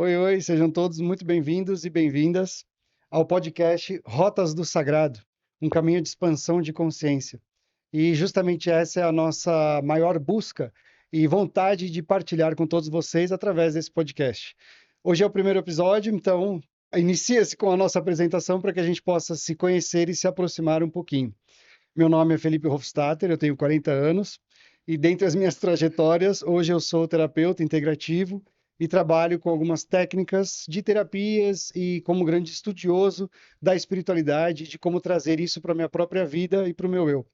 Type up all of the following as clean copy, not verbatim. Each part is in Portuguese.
Oi, oi, sejam todos muito bem-vindos e bem-vindas ao podcast Rotas do Sagrado, um caminho de expansão de consciência. E justamente essa é a nossa maior busca e vontade de partilhar com todos vocês através desse podcast. Hoje é o primeiro episódio, então inicia-se com a nossa apresentação para que a gente possa se conhecer e se aproximar um pouquinho. Meu nome é Felipe Hofstadter, eu tenho 40 anos e dentre as minhas trajetórias, hoje eu sou terapeuta integrativo e trabalho com algumas técnicas de terapias e como grande estudioso da espiritualidade, de como trazer isso para a minha própria vida e para o meu eu.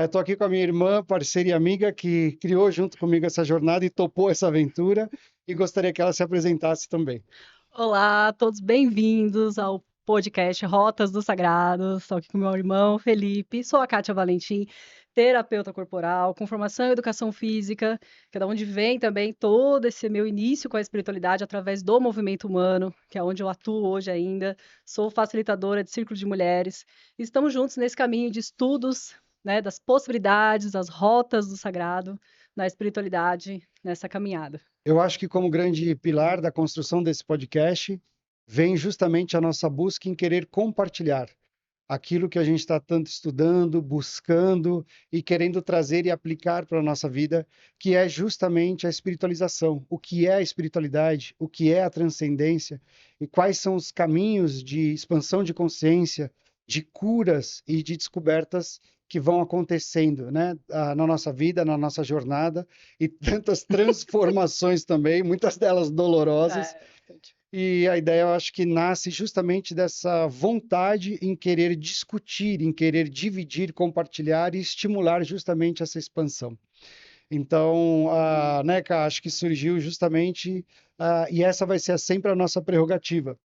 Estou aqui com a minha irmã, parceira e amiga, que criou junto comigo essa jornada e topou essa aventura, e gostaria que ela se apresentasse também. Olá, todos bem-vindos ao podcast Rotas do Sagrado. Estou aqui com meu irmão Felipe, sou a Kátia Valentim, terapeuta corporal, com formação em educação física, que é da onde vem também todo esse meu início com a espiritualidade através do movimento humano, que é onde eu atuo hoje ainda. Sou facilitadora de círculo de mulheres. E estamos juntos nesse caminho de estudos, né, das possibilidades, das rotas do sagrado na espiritualidade, nessa caminhada. Eu acho que como grande pilar da construção desse podcast, vem justamente a nossa busca em querer compartilhar aquilo que a gente está tanto estudando, buscando e querendo trazer e aplicar para a nossa vida, que é justamente a espiritualização. O que é a espiritualidade? O que é a transcendência? E quais são os caminhos de expansão de consciência, de curas e de descobertas que vão acontecendo, né, na nossa vida, na nossa jornada, e tantas transformações também, muitas delas dolorosas, É, bastante. e a ideia, eu acho que nasce justamente dessa vontade em querer discutir, em querer dividir, compartilhar e estimular justamente essa expansão. Então, né, Ká, acho que surgiu justamente, e essa vai ser sempre a nossa prerrogativa.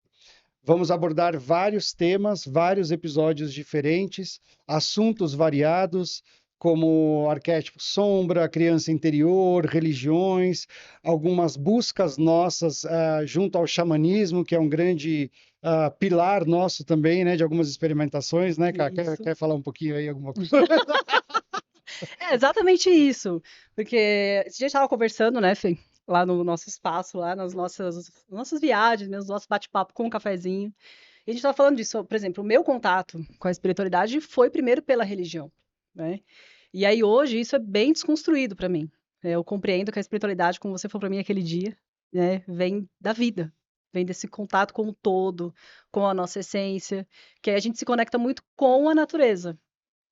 Vamos abordar vários temas, vários episódios diferentes, assuntos variados, como arquétipo sombra, criança interior, religiões, algumas buscas nossas junto ao xamanismo, que é um grande pilar nosso também, né, de algumas experimentações, né, cara? Quer, Isso. quer falar um pouquinho aí, alguma coisa? É exatamente isso, porque esse dia a gente estava conversando, né, Fê, lá no nosso espaço, lá nas nossas viagens, nos nossos bate-papo com um cafezinho. E a gente estava falando disso, por exemplo, o meu contato com a espiritualidade foi primeiro pela religião, né? E aí hoje isso é bem desconstruído para mim. Eu compreendo que a espiritualidade, como você falou para mim aquele dia, né, vem da vida, vem desse contato com o todo, com a nossa essência, que aí a gente se conecta muito com a natureza.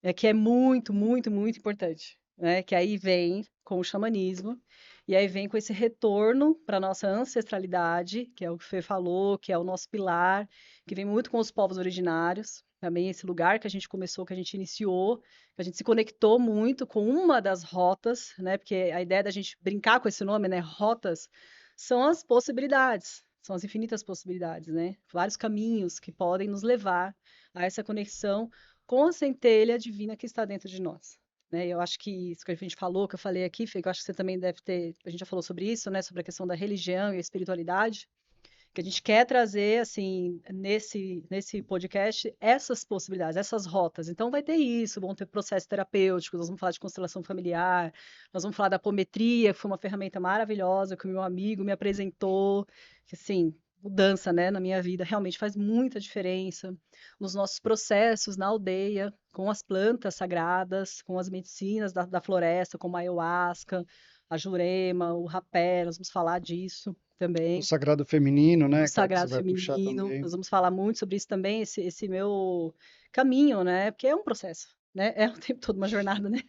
É que é muito, muito, muito importante, né? Que aí vem com o xamanismo, e aí vem com esse retorno para nossa ancestralidade, que é o que o Fê falou, que é o nosso pilar, que vem muito com os povos originários, também esse lugar que a gente começou, que a gente iniciou, que a gente se conectou muito com uma das rotas, né? Porque a ideia da gente brincar com esse nome, né? Rotas, são as possibilidades, são as infinitas possibilidades, né? Vários caminhos que podem nos levar a essa conexão com a centelha divina que está dentro de nós. Né? Eu acho que isso que a gente falou, que eu falei aqui, Fê, que eu acho que você também deve ter, a gente já falou sobre isso, né, sobre a questão da religião e a espiritualidade, que a gente quer trazer, assim, nesse podcast, essas possibilidades, essas rotas. Então, vai ter isso, vão ter processos terapêuticos, nós vamos falar de constelação familiar, nós vamos falar da apometria, que foi uma ferramenta maravilhosa que o meu amigo me apresentou, que, assim, mudança, né, na minha vida, realmente faz muita diferença nos nossos processos na aldeia, com as plantas sagradas, com as medicinas da floresta, como a ayahuasca, a jurema, o rapé, nós vamos falar disso O também sagrado feminino, o né, cara, que você sagrado vai puxar feminino. também. Nós vamos falar muito sobre isso também, esse meu caminho, né? Porque é um processo, né? É o tempo todo uma jornada, né?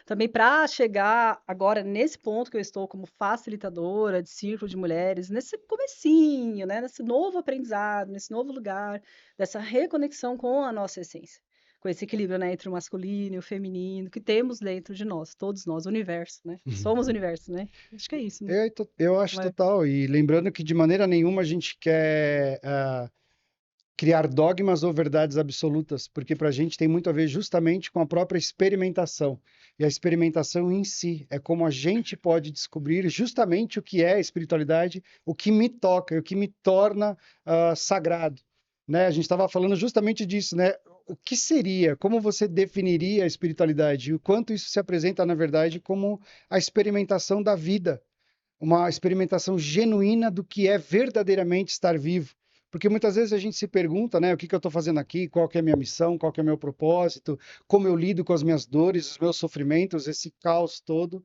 Também para chegar agora nesse ponto que eu estou como facilitadora de círculo de mulheres, nesse comecinho, né? Nesse novo aprendizado, nesse novo lugar, dessa reconexão com a nossa essência. Com esse equilíbrio, né, entre o masculino e o feminino que temos dentro de nós, todos nós, o universo, né? Somos o universo, né? Acho que é isso, né? Eu acho É. total, e lembrando que de maneira nenhuma a gente quer criar dogmas ou verdades absolutas, porque para a gente tem muito a ver justamente com a própria experimentação. E a experimentação em si é como a gente pode descobrir justamente o que é a espiritualidade, o que me toca, o que me torna sagrado. Né? A gente estava falando justamente disso, né? O que seria, como você definiria a espiritualidade e o quanto isso se apresenta, na verdade, como a experimentação da vida, uma experimentação genuína do que é verdadeiramente estar vivo. Porque muitas vezes a gente se pergunta, né, o que que eu estou fazendo aqui, qual que é a minha missão, qual que é o meu propósito, como eu lido com as minhas dores, os meus sofrimentos, esse caos todo.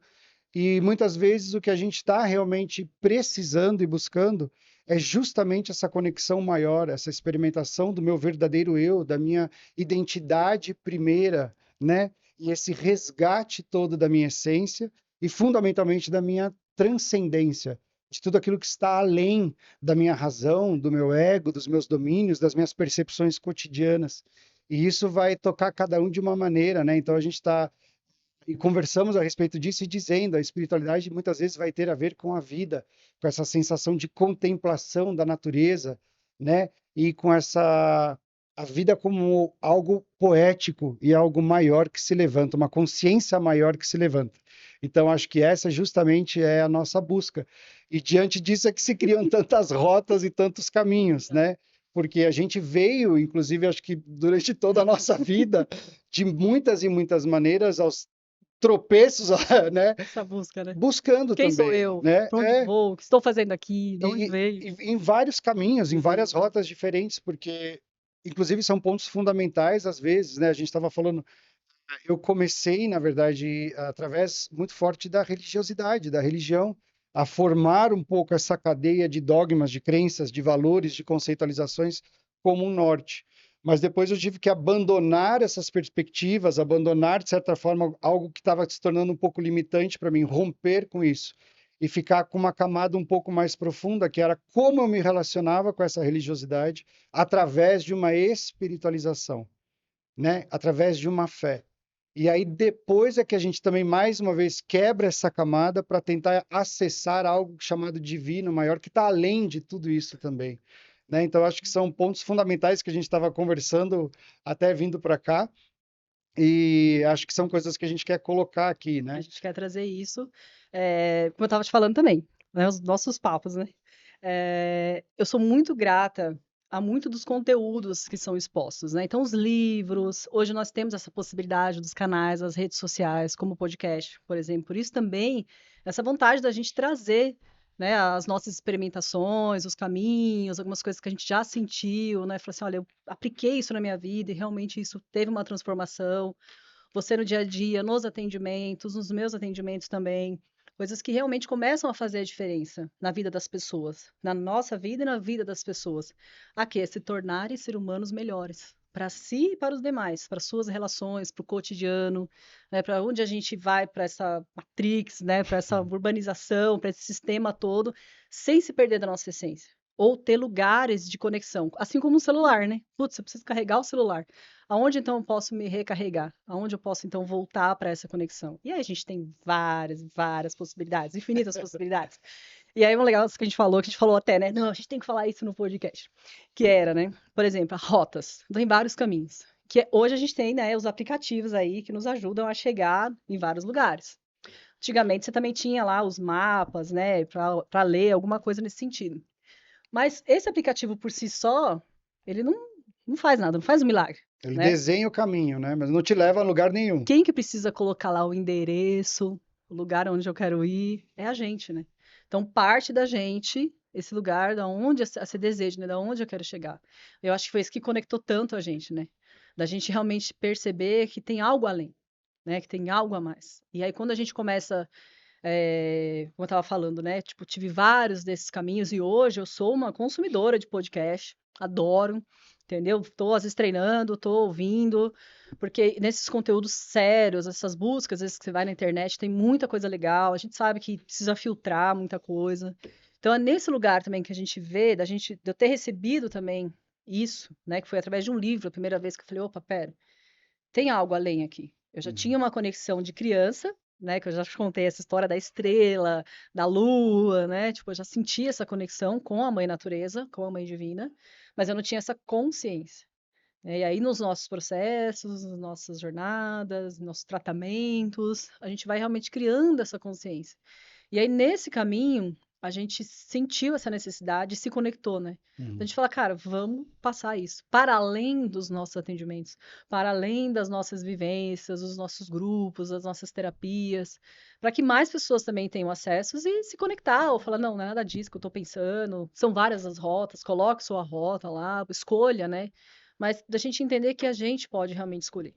E muitas vezes o que a gente está realmente precisando e buscando é justamente essa conexão maior, essa experimentação do meu verdadeiro eu, da minha identidade primeira, né? E esse resgate todo da minha essência e fundamentalmente da minha transcendência, de tudo aquilo que está além da minha razão, do meu ego, dos meus domínios, das minhas percepções cotidianas. E isso vai tocar cada um de uma maneira, né? Então a gente está e conversamos a respeito disso e dizendo, a espiritualidade muitas vezes vai ter a ver com a vida, com essa sensação de contemplação da natureza, né? E com essa a vida como algo poético e algo maior que se levanta, uma consciência maior que se levanta. Então acho que essa justamente é a nossa busca. E diante disso é que se criam tantas rotas e tantos caminhos, né? Porque a gente veio, inclusive, acho que durante toda a nossa vida, de muitas e muitas maneiras, aos tropeços, né? Essa busca, né? Buscando Quem sou também, eu? né? Para onde vou? O que estou fazendo aqui? De onde veio? Em vários caminhos, em várias Uhum. rotas diferentes, porque, inclusive, são pontos fundamentais às vezes, né? A gente estava falando, eu comecei, na verdade, através muito forte da religiosidade, da religião, a formar um pouco essa cadeia de dogmas, de crenças, de valores, de conceitualizações como um norte. Mas depois eu tive que abandonar essas perspectivas, abandonar, de certa forma, algo que estava se tornando um pouco limitante para mim, romper com isso e ficar com uma camada um pouco mais profunda, que era como eu me relacionava com essa religiosidade através de uma espiritualização, né? Através de uma fé. E aí depois é que a gente também mais uma vez quebra essa camada para tentar acessar algo chamado divino maior que está além de tudo isso também, né? Então acho que são pontos fundamentais que a gente estava conversando até vindo para cá e acho que são coisas que a gente quer colocar aqui, A né? gente quer trazer isso, como eu estava te falando também, né, os nossos papos, né? Eu sou muito grata a muito dos conteúdos que são expostos, né? Então, os livros, hoje nós temos essa possibilidade dos canais, as redes sociais, como o podcast, por exemplo. Por isso também, essa vontade da gente trazer, né, as nossas experimentações, os caminhos, algumas coisas que a gente já sentiu, né? Falar assim, olha, eu apliquei isso na minha vida e realmente isso teve uma transformação. Você no dia a dia, nos atendimentos, nos meus atendimentos também, coisas que realmente começam a fazer a diferença na vida das pessoas, na nossa vida e na vida das pessoas. A quê? Se tornarem ser humanos melhores. Para si e para os demais, para suas relações, para o cotidiano, né, para onde a gente vai, para essa matrix, né, para essa urbanização, para esse sistema todo, sem se perder da nossa essência. Ou ter lugares de conexão, assim como um celular, né? Putz, eu preciso carregar o celular. Aonde então eu posso me recarregar? Aonde eu posso então voltar para essa conexão? E aí a gente tem várias, várias possibilidades, infinitas possibilidades. E aí, um legal que a gente falou até, né? Não, a gente tem que falar isso no podcast. Que era, né? Por exemplo, rotas. Tem vários caminhos. Hoje a gente tem, né, os aplicativos aí que nos ajudam a chegar em vários lugares. Antigamente você também tinha lá os mapas, né, para ler alguma coisa nesse sentido. Mas esse aplicativo por si só, ele não faz nada, não faz um milagre, Ele né? desenha o caminho, né? Mas não te leva a lugar nenhum. Quem que precisa colocar lá o endereço, o lugar onde eu quero ir? É a gente, né? Então, parte da gente, esse lugar da onde se deseja, né? Da onde eu quero chegar. Eu acho que foi isso que conectou tanto a gente, né? Da gente realmente perceber que tem algo além, né? Que tem algo a mais. E aí, quando a gente começa, como eu estava falando, né? Tipo, tive vários desses caminhos e hoje eu sou uma consumidora de podcast, adoro, entendeu? Tô às vezes treinando, tô ouvindo, porque nesses conteúdos sérios, essas buscas, às vezes que você vai na internet, tem muita coisa legal, a gente sabe que precisa filtrar muita coisa. Então é nesse lugar também que a gente vê, de eu ter recebido também isso, né? Que foi através de um livro, a primeira vez que eu falei, opa, pera, tem algo além aqui. Eu já Uhum. tinha uma conexão de criança, né? Que eu já te contei essa história da estrela, da lua, né? Tipo, eu já sentia essa conexão com a mãe natureza, com a mãe divina, mas eu não tinha essa consciência. E aí, nos nossos processos, nas nossas jornadas, nossos tratamentos, a gente vai realmente criando essa consciência. E aí, nesse caminho, a gente sentiu essa necessidade e se conectou, né? Então a Uhum. gente fala, cara, vamos passar isso para além dos nossos atendimentos, para além das nossas vivências, dos nossos grupos, das nossas terapias, para que mais pessoas também tenham acesso e se conectar, ou falar, não, não é nada disso que eu estou pensando, são várias as rotas, coloque sua rota lá, escolha, né? Mas da gente entender que a gente pode realmente escolher,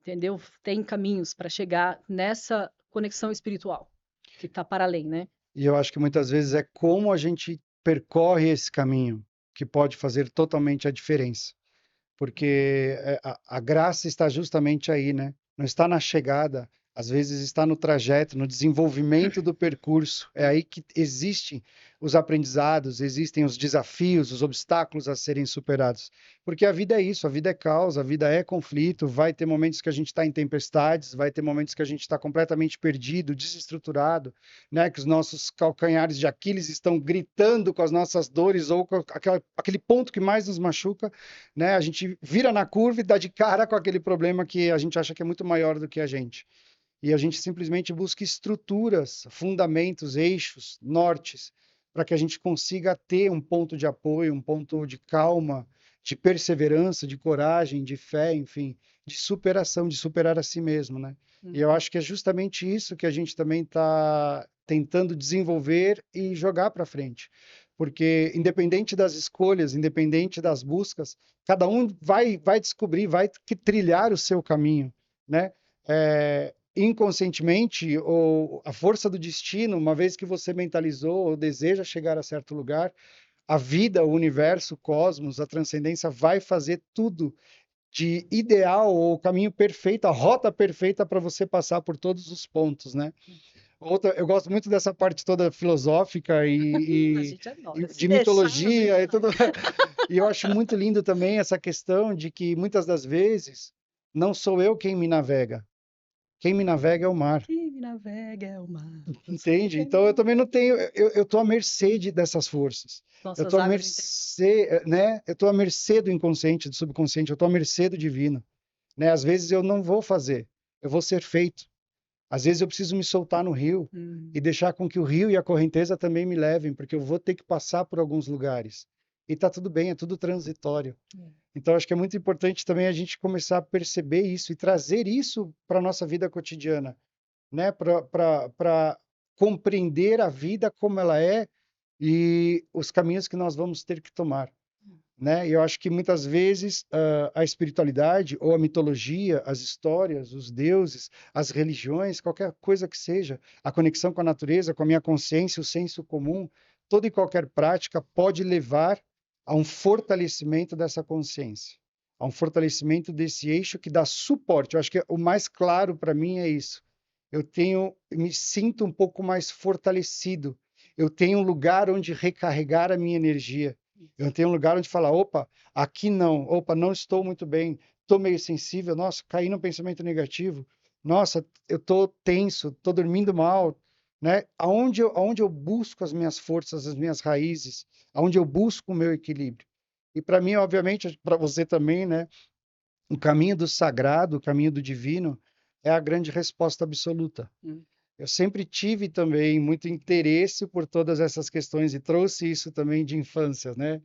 entendeu? Tem caminhos para chegar nessa conexão espiritual, que está para além, né? E eu acho que muitas vezes é como a gente percorre esse caminho que pode fazer totalmente a diferença. Porque a graça está justamente aí, né? Não está na chegada, às vezes está no trajeto, no desenvolvimento do percurso. É aí que existem os aprendizados, existem os desafios, os obstáculos a serem superados. Porque a vida é isso, a vida é caos, a vida é conflito. Vai ter momentos que a gente está em tempestades, vai ter momentos que a gente está completamente perdido, desestruturado, né? Que os nossos calcanhares de Aquiles estão gritando com as nossas dores ou com aquele ponto que mais nos machuca, né? A gente vira na curva e dá de cara com aquele problema que a gente acha que é muito maior do que a gente. E a gente simplesmente busca estruturas, fundamentos, eixos, nortes, para que a gente consiga ter um ponto de apoio, um ponto de calma, de perseverança, de coragem, de fé, enfim, de superação, de superar a si mesmo, né? E eu Uhum. acho que é justamente isso que a gente também está tentando desenvolver e jogar para frente. Porque, independente das escolhas, independente das buscas, cada um vai descobrir, vai trilhar o seu caminho, né? Inconscientemente, ou a força do destino, uma vez que você mentalizou ou deseja chegar a certo lugar, a vida, o universo, o cosmos, a transcendência vai fazer tudo de ideal ou caminho perfeito, a rota perfeita para você passar por todos os pontos, né? Outra, eu gosto muito dessa parte toda filosófica A gente adora. e Se de deixar, a mitologia gente e vai. tudo. E eu acho muito lindo também essa questão de que muitas das vezes não sou eu quem me navega. Quem me navega é o mar, Que me navega é o mar. entende? Então eu também não tenho, eu estou à mercê dessas forças. Eu Nossas estou à águas internas. mercê, né? Eu estou à mercê do inconsciente, do subconsciente. Eu estou à mercê do divino, né? Às vezes eu não vou fazer, eu vou ser feito. Às vezes eu preciso me soltar no rio e Hum, deixar com que o rio e a correnteza também me levem, porque eu vou ter que passar por alguns lugares. E tá tudo bem, é tudo transitório. é. Então acho que é muito importante também a gente começar a perceber isso e trazer isso para a nossa vida cotidiana, né? Para compreender a vida como ela é e os caminhos que nós vamos ter que tomar, né? E eu acho que muitas vezes a espiritualidade ou a mitologia, as histórias, os deuses, as religiões, qualquer coisa que seja, a conexão com a natureza, com a minha consciência, o senso comum, toda e qualquer prática pode levar a um fortalecimento dessa consciência, a um fortalecimento desse eixo que dá suporte. Eu acho que o mais claro para mim é isso. Me sinto um pouco mais fortalecido. Eu tenho um lugar onde recarregar a minha energia. Eu tenho um lugar onde falar, opa, aqui não, opa, não estou muito bem, estou meio sensível, nossa, caí num pensamento negativo, nossa, eu estou tenso, estou dormindo mal, né? Aonde eu busco as minhas forças, as minhas raízes, aonde eu busco o meu equilíbrio. E para mim, obviamente, para você também, né? O caminho do sagrado, o caminho do divino, é a grande resposta absoluta. Hum. Eu sempre tive também muito interesse por todas essas questões e trouxe isso também de infância, né?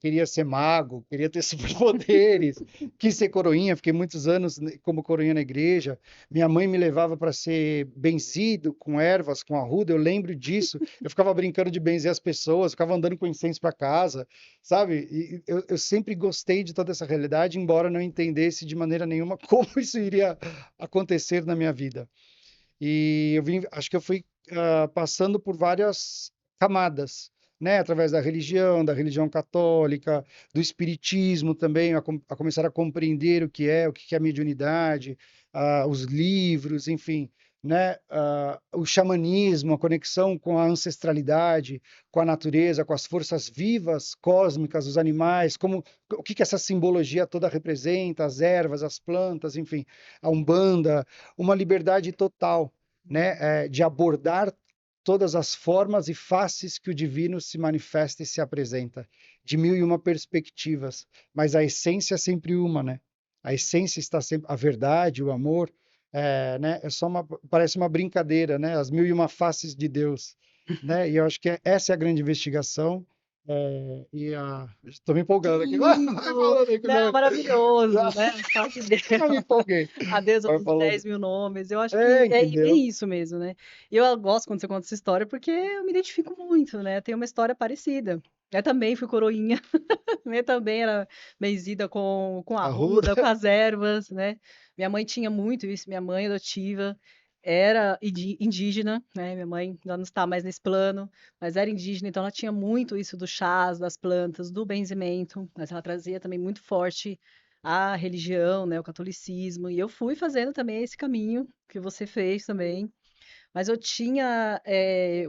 Queria ser mago, queria ter superpoderes, quis ser coroinha, fiquei muitos anos como coroinha na igreja. Minha mãe me levava para ser benzido com ervas, com arruda, eu lembro disso. Eu ficava brincando de benzer as pessoas, ficava andando com incenso para casa, sabe? E eu sempre gostei de toda essa realidade, embora não entendesse de maneira nenhuma como isso iria acontecer na minha vida. E acho que eu fui passando por várias camadas, né? Através da religião católica, do espiritismo também, a começar a compreender o que é a mediunidade, os livros, enfim, né? O xamanismo, a conexão com a ancestralidade, com a natureza, com as forças vivas cósmicas, os animais, o que essa simbologia toda representa, as ervas, as plantas, enfim, a Umbanda, uma liberdade total, né, de abordar todas as formas e faces que o divino se manifesta e se apresenta, de mil e uma perspectivas, mas a essência é sempre uma, né? A essência está sempre, a verdade, o amor, né? Parece uma brincadeira, né? As mil e uma faces de Deus. né? E eu acho que essa é a grande investigação. Estou me empolgando aqui. Vai Lindo! falando aí que eu Não, maravilhoso, né? Só que já me empolguei. a deusa Vai dos falando. 10 mil nomes. Eu acho que é Entendeu? bem isso mesmo, né? E eu gosto quando você conta essa história porque eu me identifico muito, né? Tem uma história parecida. Eu também fui coroinha, eu também era benzida com a Arruda. arruda, com as ervas, né? Minha mãe tinha muito isso, minha mãe adotiva era indígena, né? Minha mãe já não está mais nesse plano, mas era indígena, então ela tinha muito isso dos chás, das plantas, do benzimento, mas ela trazia também muito forte a religião, né? O catolicismo, e eu fui fazendo também esse caminho que você fez também, mas eu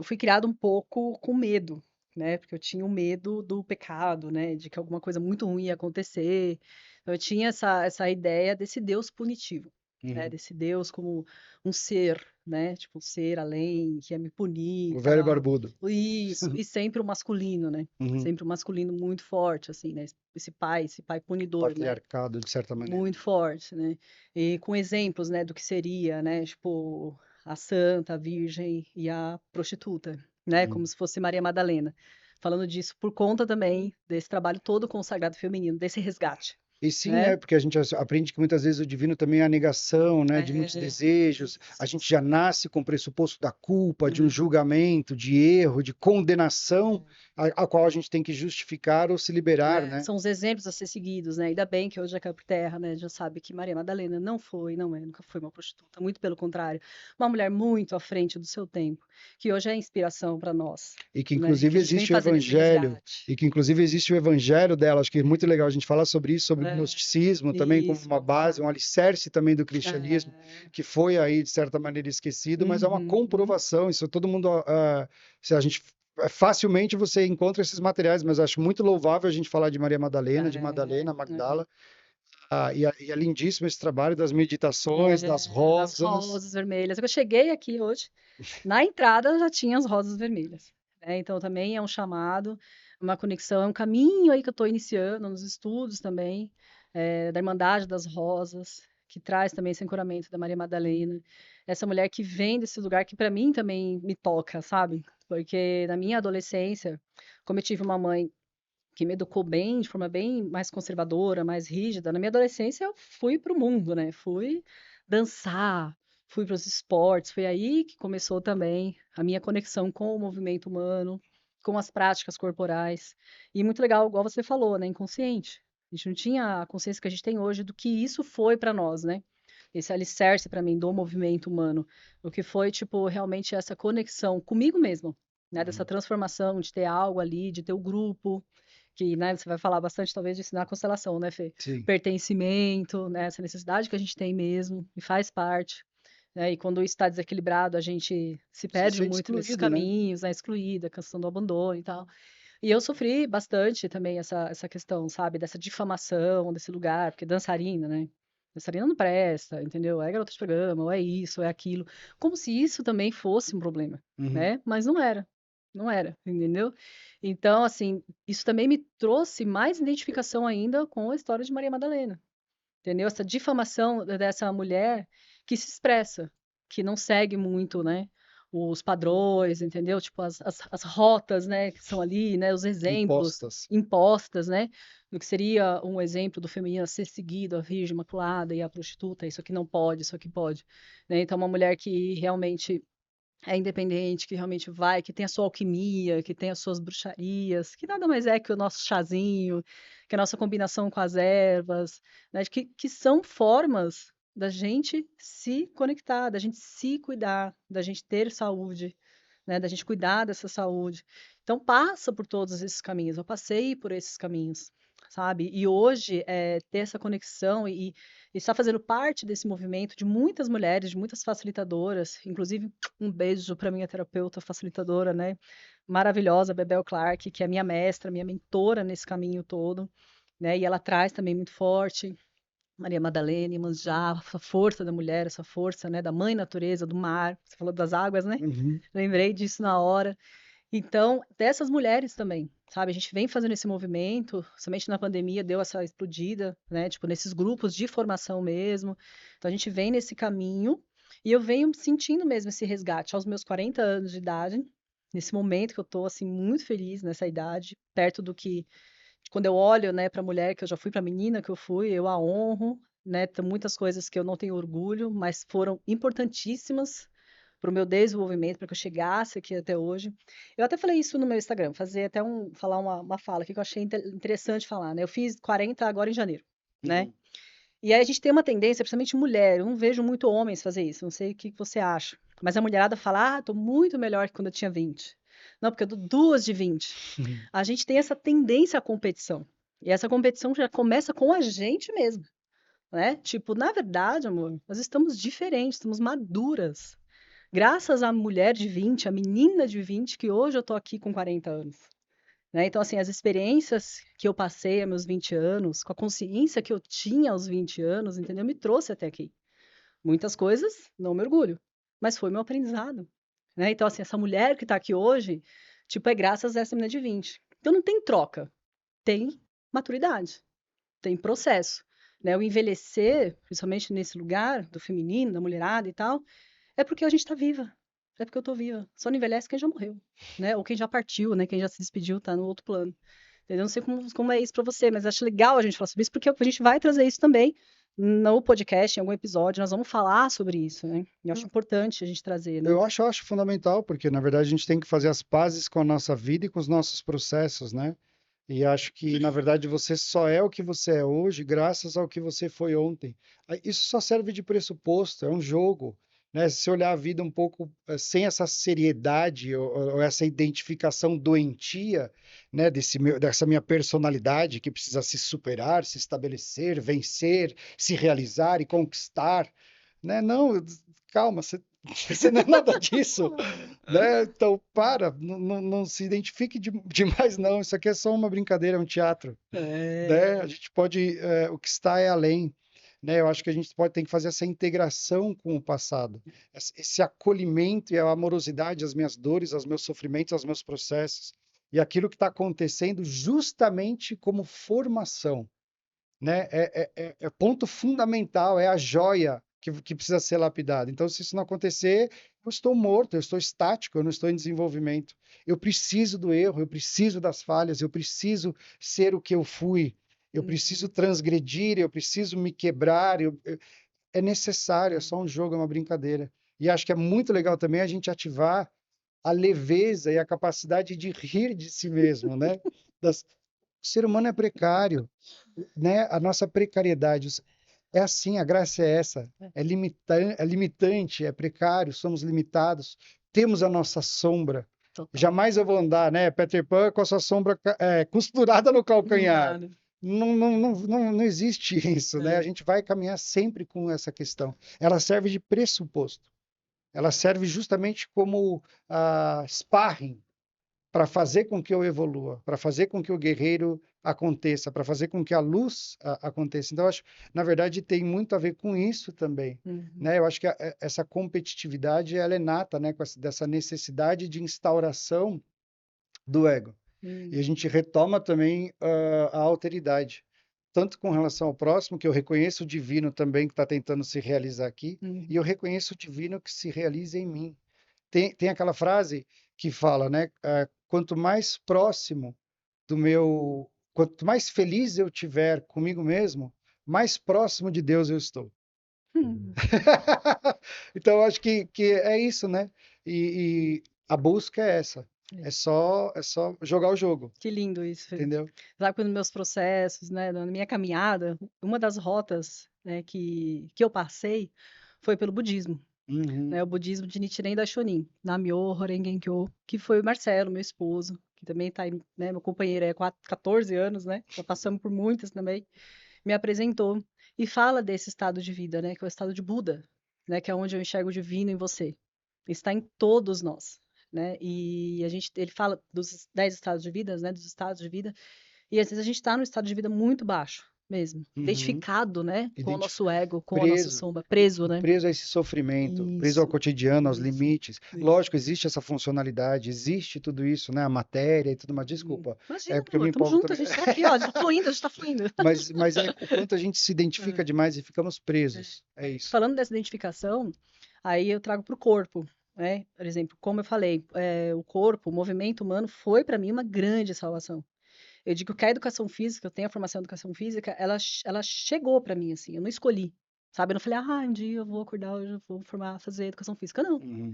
fui criada um pouco com medo, né? Porque eu tinha o medo do pecado, né? De que alguma coisa muito ruim ia acontecer. Então, eu tinha essa ideia desse Deus punitivo, né? Uhum. Desse Deus como um ser, né? Tipo, um ser além, que ia me punir O e velho tal. barbudo. Isso. E sempre o masculino, né? Uhum. Sempre o masculino muito forte, assim, né? Esse pai punidor, né? Patriarcado, de certa maneira. Muito forte, né? E com exemplos, né, do que seria, né, tipo, a santa, a virgem e a prostituta, né, como Uhum. se fosse Maria Madalena. Falando disso por conta também desse trabalho todo consagrado feminino, desse resgate, E sim, né? porque a gente aprende que muitas vezes o divino também é a negação, né, de muitos É, desejos. A isso. gente já nasce com o pressuposto da culpa, de um julgamento, de erro, de condenação, a qual a gente tem que justificar ou se liberar, né? São os exemplos a ser seguidos, né? Ainda bem que hoje já caiu por terra, né? Já sabe que Maria Madalena não foi, não é, nunca foi uma prostituta, muito pelo contrário, uma mulher muito à frente do seu tempo, que hoje é inspiração para nós, E que né? Que inclusive a gente vem existe o fazendo esse evangelho, resgate. e que inclusive existe o evangelho dela. Acho que é muito legal a gente falar sobre isso, sobre o É, gnosticismo também como isso, uma vamos base, falar. um alicerce também do cristianismo, É, que foi aí de certa maneira esquecido, mas é uma uhum, comprovação. Isso todo mundo, se a gente facilmente você encontra esses materiais, mas acho muito louvável a gente falar de Maria Madalena, de é, Madalena, é. Magdala, e é lindíssimo esse trabalho das meditações, das Das rosas. rosas vermelhas. Eu cheguei aqui hoje, na entrada já tinha as rosas vermelhas, né? Então também é um chamado, uma conexão, é um caminho aí que eu estou iniciando nos estudos também, da Irmandade das Rosas, que traz também esse ancoramento da Maria Madalena. Essa mulher que vem desse lugar que para mim também me toca, sabe? Porque na minha adolescência, como eu tive uma mãe que me educou bem, de forma bem mais conservadora, mais rígida. Na minha adolescência, eu fui para o mundo, né? Fui dançar, fui para os esportes. Foi aí que começou também a minha conexão com o movimento humano, com as práticas corporais. E muito legal, igual você falou, né? Inconsciente. A gente não tinha a consciência que a gente tem hoje do que isso foi para nós, né? Esse alicerce para mim do movimento humano, o que foi tipo realmente essa conexão comigo mesmo, né? Dessa Uhum. transformação de ter algo ali, de ter o grupo, que, né, você vai falar bastante talvez de ensinar a constelação, né, Fê? Sim, Pertencimento, né, essa necessidade que a gente tem mesmo e faz parte, né? E quando isso está desequilibrado, a gente se se perde sente muito nesses excluído, né? caminhos, né, excluída, a questão do abandono e tal. E eu sofri bastante também essa questão, sabe, dessa difamação desse lugar, porque dançarina, né? Dançarina não presta, entendeu? É garota de programa, ou é isso, ou é aquilo. Como se isso também fosse um problema, Uhum. né? Mas não era. Não era, entendeu? Então, assim, isso também me trouxe mais identificação ainda com a história de Maria Madalena, entendeu? Essa difamação dessa mulher que se expressa, que não segue muito, né? Os padrões, entendeu? Tipo, as rotas, né? Que são ali, né? Os exemplos Impostas. impostas, né? Do que seria um exemplo do feminino a ser seguido, a virgem imaculada e a prostituta, isso aqui não pode, isso aqui pode, né? Então, uma mulher que realmente é independente, que realmente vai, que tem a sua alquimia, que tem as suas bruxarias, que nada mais é que o nosso chazinho, que a nossa combinação com as ervas, né? Que são formas da gente se conectar, da gente se cuidar, da gente ter saúde, né? Da gente cuidar dessa saúde. Então passa por todos esses caminhos. Eu passei por esses caminhos, sabe? E hoje ter essa conexão e estar fazendo parte desse movimento de muitas mulheres, de muitas facilitadoras, inclusive um beijo para minha terapeuta facilitadora, né? Maravilhosa, Bebel Clark, que é minha mestra, minha mentora nesse caminho todo, né? E ela traz também muito forte Maria Madalena, Iemanjá, a força da mulher, essa força, né, da mãe natureza, do mar. Você falou das águas, né? Uhum. Lembrei disso na hora. Então, dessas mulheres também, sabe? A gente vem fazendo esse movimento, somente na pandemia deu essa explodida, né? Tipo, nesses grupos de formação mesmo. Então, a gente vem nesse caminho e eu venho sentindo mesmo esse resgate aos meus 40 anos de idade. nesse momento que eu tô, assim, muito feliz nessa idade, perto do que quando eu olho, né, para a mulher que eu já fui, para a menina que eu fui, eu a honro, né? Tem muitas coisas que eu não tenho orgulho, mas foram importantíssimas para o meu desenvolvimento, para que eu chegasse aqui até hoje. Eu até falei isso no meu Instagram, fazer até falar uma fala aqui que eu achei interessante falar, né? Eu fiz 40 agora em janeiro, né? Uhum. E aí a gente tem uma tendência, principalmente mulher, eu não vejo muito homens fazer isso, não sei o que você acha. Mas a mulherada fala, tô muito melhor que quando eu tinha 20. Não, porque eu dou duas de 20. A gente tem essa tendência à competição. E essa competição já começa com a gente mesmo, né? Tipo, na verdade, amor, nós estamos diferentes, estamos maduras. Graças à mulher de 20, à menina de 20, que hoje eu tô aqui com 40 anos. Né? Então, assim, as experiências que eu passei aos meus 20 anos, com a consciência que eu tinha aos 20 anos, entendeu? Me trouxe até aqui. Muitas coisas, não me orgulho, mas foi meu aprendizado. Né? Então, assim, essa mulher que está aqui hoje, tipo, é graças a essa menina de 20. Então, não tem troca, tem maturidade, tem processo. Né? O envelhecer, principalmente nesse lugar do feminino, da mulherada e tal, é porque a gente está viva. É porque eu tô viva. Só não envelhece quem já morreu, né? Ou quem já partiu, né? Quem já se despediu, tá no outro plano. Entendeu? Não sei como é isso pra você, mas acho legal a gente falar sobre isso, porque a gente vai trazer isso também no podcast, em algum episódio, nós vamos falar sobre isso, né? Eu acho importante a gente trazer, né? Eu acho fundamental, porque na verdade a gente tem que fazer as pazes com a nossa vida e com os nossos processos, né? E acho que, na verdade, você só é o que você é hoje graças ao que você foi ontem. Isso só serve de pressuposto, é um jogo, né? Se você olhar a vida um pouco sem essa seriedade ou essa identificação doentia, né, dessa minha personalidade que precisa se superar, se estabelecer, vencer, se realizar e conquistar, né? Não, calma, você não é nada disso, né? Então, não se identifique demais, não. Isso aqui é só uma brincadeira, é um teatro, É. né? A gente pode, o que está é além, né? Eu acho que a gente tem que fazer essa integração com o passado, esse acolhimento e a amorosidade às minhas dores, aos meus sofrimentos, aos meus processos, e aquilo que está acontecendo justamente como formação, né? É ponto fundamental, é a joia que precisa ser lapidada. Então, se isso não acontecer, eu estou morto, eu estou estático, eu não estou em desenvolvimento. Eu preciso do erro, eu preciso das falhas, eu preciso ser o que eu fui, eu preciso Uhum. transgredir, eu preciso me quebrar. É necessário, é só um jogo, é uma brincadeira. E acho que é muito legal também a gente ativar a leveza e a capacidade de rir de si mesmo, né? O ser humano é precário, né? A nossa precariedade é assim, a graça é essa, é limitante, é precário, somos limitados, temos a nossa sombra. Total. Jamais eu vou andar, né? Peter Pan com a sua sombra costurada no Não dá, calcanhar. né? Não existe isso, né? A É. gente vai caminhar sempre com essa questão. Ela serve de pressuposto. Ela serve justamente como sparring para fazer com que eu evolua, para fazer com que o guerreiro aconteça, para fazer com que a luz aconteça. Então, eu acho, na verdade, tem muito a ver com isso também, Uhum. né? Eu acho que essa competitividade ela é nata, né? Dessa necessidade de instauração do ego. E a Uhum. gente retoma também a alteridade, tanto com relação ao próximo, que eu reconheço o divino também que está tentando se realizar aqui, e eu Uhum. reconheço o divino que se realiza em mim. Tem aquela frase que fala, né? Quanto mais próximo quanto mais feliz eu tiver comigo mesmo, mais próximo de Deus eu estou. Uhum. Então, eu acho que é isso, né? E a busca é essa. É. É só jogar o jogo, Que lindo isso, Fê. entendeu? Sabe que nos meus processos, né, na minha caminhada, uma das rotas, né, que eu passei foi pelo budismo, Uhum. né, o budismo de Nichiren Daishonin, Namyo Renge Kyo, que foi o Marcelo, meu esposo, que também tá aí, né, meu companheiro é 14 anos, né, já passamos por muitas também, me apresentou e fala desse estado de vida, né, que é o estado de Buda, né, que é onde eu enxergo o divino em você. Está em todos nós, né? E ele fala dos 10 estados de vida, né, dos estados de vida, e às vezes a gente está num estado de vida muito baixo mesmo, Uhum. identificado, né, com o Identif- nosso ego, com a nossa Preso, sombra, preso, né? preso a esse sofrimento, preso ao Isso, cotidiano, aos isso, limites. isso. Lógico, existe essa funcionalidade, existe tudo isso, né? A matéria e tudo mais. Desculpa, é Imagina, porque eu me amor, tamo empolgo junto, a também. gente tá aqui, ó, a gente tá fluindo, a gente tá fluindo. Mas é o quanto a gente se identifica É. demais e ficamos presos. É isso. Falando dessa identificação, aí eu trago para o corpo, né? Por exemplo, como eu falei, o corpo, o movimento humano foi para mim uma grande salvação. Eu digo que a educação física, eu tenho a formação em educação física, ela chegou para mim, assim, eu não escolhi, sabe? Eu não falei, um dia eu vou acordar, hoje eu vou formar, fazer educação física. Não. Uhum.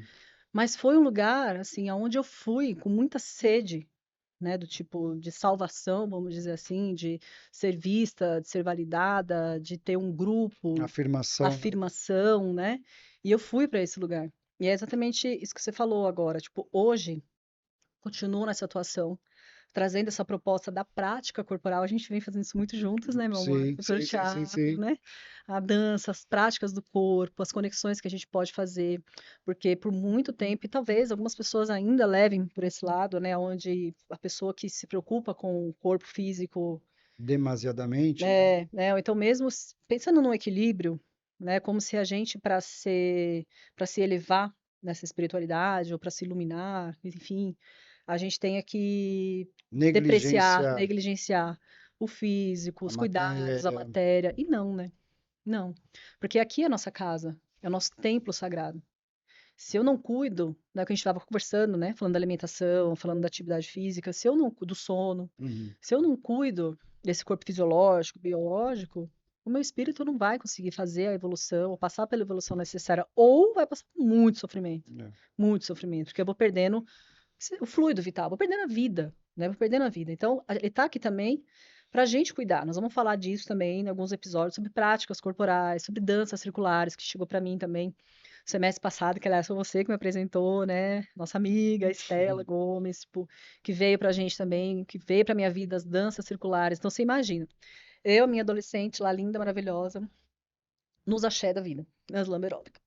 Mas foi um lugar, assim, aonde eu fui com muita sede, né? Do tipo de salvação, vamos dizer assim, de ser vista, de ser validada, de ter um grupo, Afirmação, né? afirmação, né? E eu fui para esse lugar. E é exatamente isso que você falou agora. Tipo, hoje, continuo nessa atuação, trazendo essa proposta da prática corporal. A gente vem fazendo isso muito juntos, né, meu amor? Sim, Professor sim, sim, sim, Thiago, sim. né? A dança, as práticas do corpo, as conexões que a gente pode fazer, porque por muito tempo, e talvez algumas pessoas ainda levem por esse lado, né, onde a pessoa que se preocupa com o corpo físico, Demasiadamente, né? né, ou então mesmo pensando no equilíbrio, né, como se a gente para se elevar nessa espiritualidade ou para se iluminar, enfim, a gente tenha que depreciar, Negligenciar negligenciar o físico, a os cuidados, a matéria. matéria, e não, né? Não, porque aqui é a nossa casa, é o nosso templo sagrado. Se eu não cuido, né, que a gente estava conversando, né, falando da alimentação, falando da atividade física, se eu não do sono, Uhum. se eu não cuido desse corpo fisiológico, biológico, o meu espírito não vai conseguir fazer a evolução, ou passar pela evolução necessária, ou vai passar por É. muito sofrimento, porque eu vou perdendo o fluido vital, vou perdendo a vida, né? Vou perdendo a vida. Então, ele está aqui também para a gente cuidar. Nós vamos falar disso também em alguns episódios sobre práticas corporais, sobre danças circulares, que chegou para mim também semestre passado, que aliás foi você que me apresentou, né? Nossa amiga Estela Gomes, tipo, que veio pra gente também, que veio pra minha vida as danças circulares. Então você imagina, eu, minha adolescente lá, linda, maravilhosa, nos axé da vida, nas lamba aeróbica,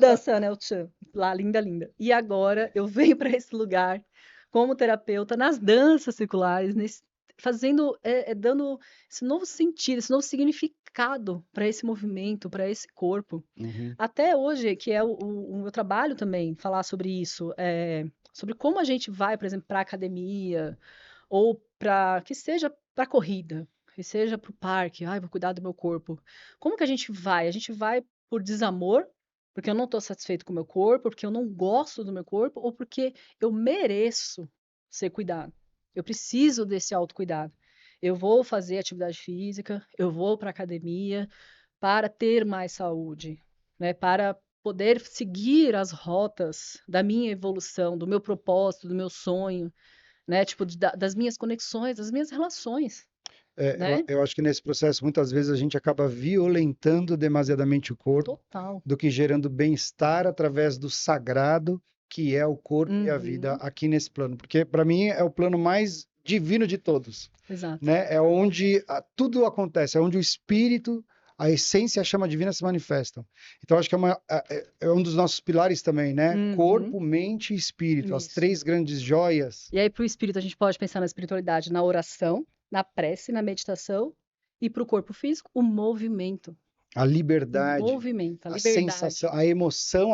dançando El Chan, lá, linda, linda. E agora eu venho pra esse lugar como terapeuta nas danças circulares, fazendo, dando esse novo sentido, esse novo significado para esse movimento, para esse corpo. Uhum. Até hoje, que é o meu trabalho também, falar sobre isso, sobre como a gente vai, por exemplo, para a academia, ou para que seja para corrida, que seja para o parque, ai, vou cuidar do meu corpo. Como que a gente vai? A gente vai por desamor, porque eu não estou satisfeito com o meu corpo, porque eu não gosto do meu corpo, ou porque eu mereço ser cuidado. Eu preciso desse autocuidado. Eu vou fazer atividade física, eu vou para a academia para ter mais saúde, né? Para poder seguir as rotas da minha evolução, do meu propósito, do meu sonho, né? Tipo, das minhas conexões, das minhas relações, É, eu, né? eu acho que nesse processo, muitas vezes, a gente acaba violentando demasiadamente o corpo, Total. do que gerando bem-estar através do sagrado, que é o corpo e a vida Uhum, aqui nesse plano. Porque, para mim, é o plano mais divino de todos, exato. né? É onde tudo acontece, é onde o espírito, a essência, a chama divina se manifestam. Então, acho que é um dos nossos pilares também, né? Uhum, Corpo, mente e espírito, as isso. três grandes joias. E aí, para o espírito, a gente pode pensar na espiritualidade, na oração, na prece, na meditação, e para o corpo físico, A o liberdade, movimento, a a liberdade. sensação, a emoção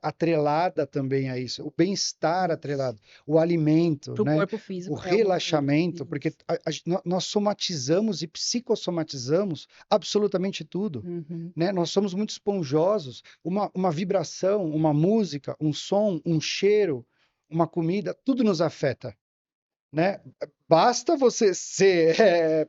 atrelada também a isso, o bem-estar Isso. atrelado, o alimento, Para o né? corpo O físico é o movimento. relaxamento, porque Isso. nós somatizamos e psicossomatizamos absolutamente tudo, Uhum. né? Nós somos muito esponjosos. Uma vibração, uma música, um som, um cheiro, uma comida, tudo nos afeta, né? Basta você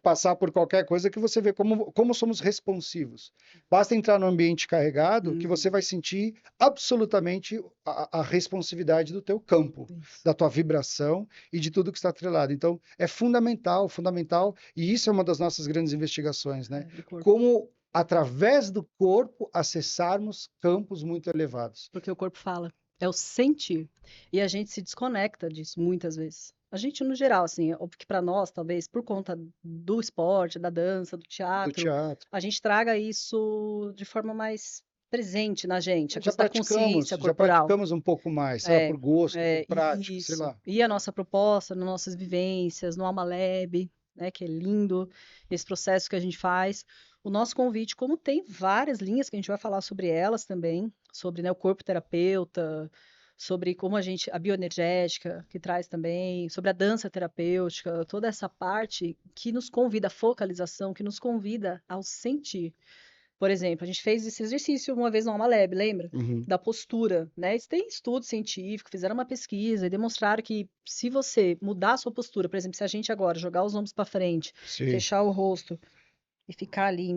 passar por qualquer coisa que você vê como somos responsivos. Basta entrar no ambiente carregado que você vai Uhum. sentir absolutamente a responsividade do teu campo, Isso. da tua vibração e de tudo que está atrelado. Então, é fundamental, fundamental, e isso é uma das nossas grandes investigações, né? Do corpo. Como, através do corpo, acessarmos campos muito elevados. Porque o corpo fala. É o sentir. E a gente se desconecta disso muitas vezes. A gente, no geral, assim, é óbvio que para nós, talvez, por conta do esporte, da dança, do Do teatro, teatro. a gente traga isso de forma mais presente na gente, a Já coisa da praticamos, consciência já corporal. praticamos um pouco mais, sei lá, É, por gosto, por prática, sei isso. lá. E a nossa proposta, nas nossas vivências, no Alma Lab, né, que é lindo, esse processo que a gente faz. O nosso convite, como tem várias linhas que a gente vai falar sobre elas também, sobre, né, o corpo terapeuta, sobre como a bioenergética, que traz também, sobre a dança terapêutica, toda essa parte que nos convida à focalização, que nos convida ao sentir. Por exemplo, a gente fez esse exercício uma vez no Alma Lab, lembra? Uhum. Da postura, né? Isso tem estudo científico, fizeram uma pesquisa e demonstraram que se você mudar a sua postura, por exemplo, se a gente agora jogar os ombros para frente, Sim. fechar o rosto e ficar ali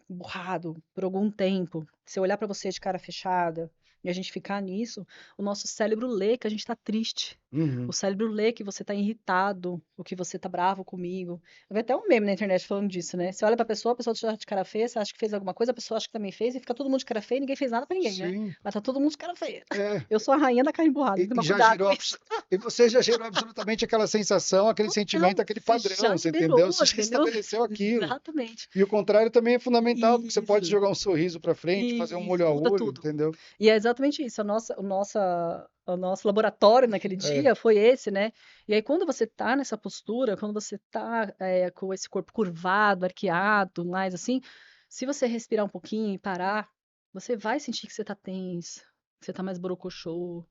emburrado por algum tempo, se eu olhar para você de cara fechada e a gente ficar nisso, o nosso cérebro lê que a gente está triste. O Uhum. cérebro lê que você está irritado, ou que você está bravo comigo. Eu vi até um meme na internet falando disso, né? Você olha pra pessoa, a pessoa tá de cara feia, você acha que fez alguma coisa, a pessoa acha que também fez, e fica todo mundo de cara feia e ninguém fez nada pra ninguém, né? Sim. Mas tá todo mundo de cara feia. É. Eu sou a rainha da cara emburrada, tem que E tomar já cuidado gerou com isso. e você já gerou absolutamente aquela sensação, aquele Então, sentimento, aquele você padrão, já você entendeu? liberou, Você já entendeu? estabeleceu aquilo. Exatamente. E o contrário também é fundamental, porque você pode Isso. jogar um sorriso para frente, fazer um olho Isso, a muda olho, tudo. entendeu? E é exatamente isso. O nosso laboratório naquele É, dia foi esse, né? E aí, quando você tá nessa postura, quando você tá com esse corpo curvado, arqueado, mais assim, se você respirar um pouquinho e parar, você vai sentir que você tá tenso, que você tá mais borocochô.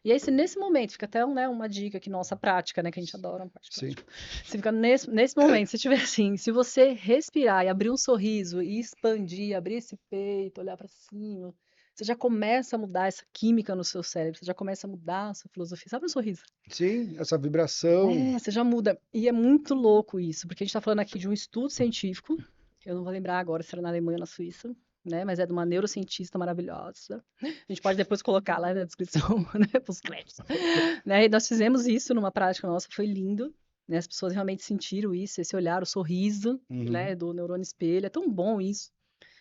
E aí, se nesse momento, fica até né, uma dica aqui, nossa prática, né? Que a gente adora uma parte sim, prática. Se fica nesse momento, se tiver assim, se você respirar e abrir um sorriso e expandir, abrir esse peito, olhar pra cima, você já começa a mudar essa química no seu cérebro, você já começa a mudar a sua filosofia. Sabe um sorriso? sim, essa vibração, É, você já muda. E é muito louco isso, porque a gente tá falando aqui de um estudo científico, eu não vou lembrar agora se era na Alemanha ou na Suíça, né? Mas é de uma neurocientista maravilhosa. A gente pode depois colocar lá na descrição, né? Para os créditos. Né? E nós fizemos isso numa prática nossa, foi lindo. Né? As pessoas realmente sentiram isso, esse olhar, o sorriso, uhum, né? Do neurônio espelho. É tão bom isso.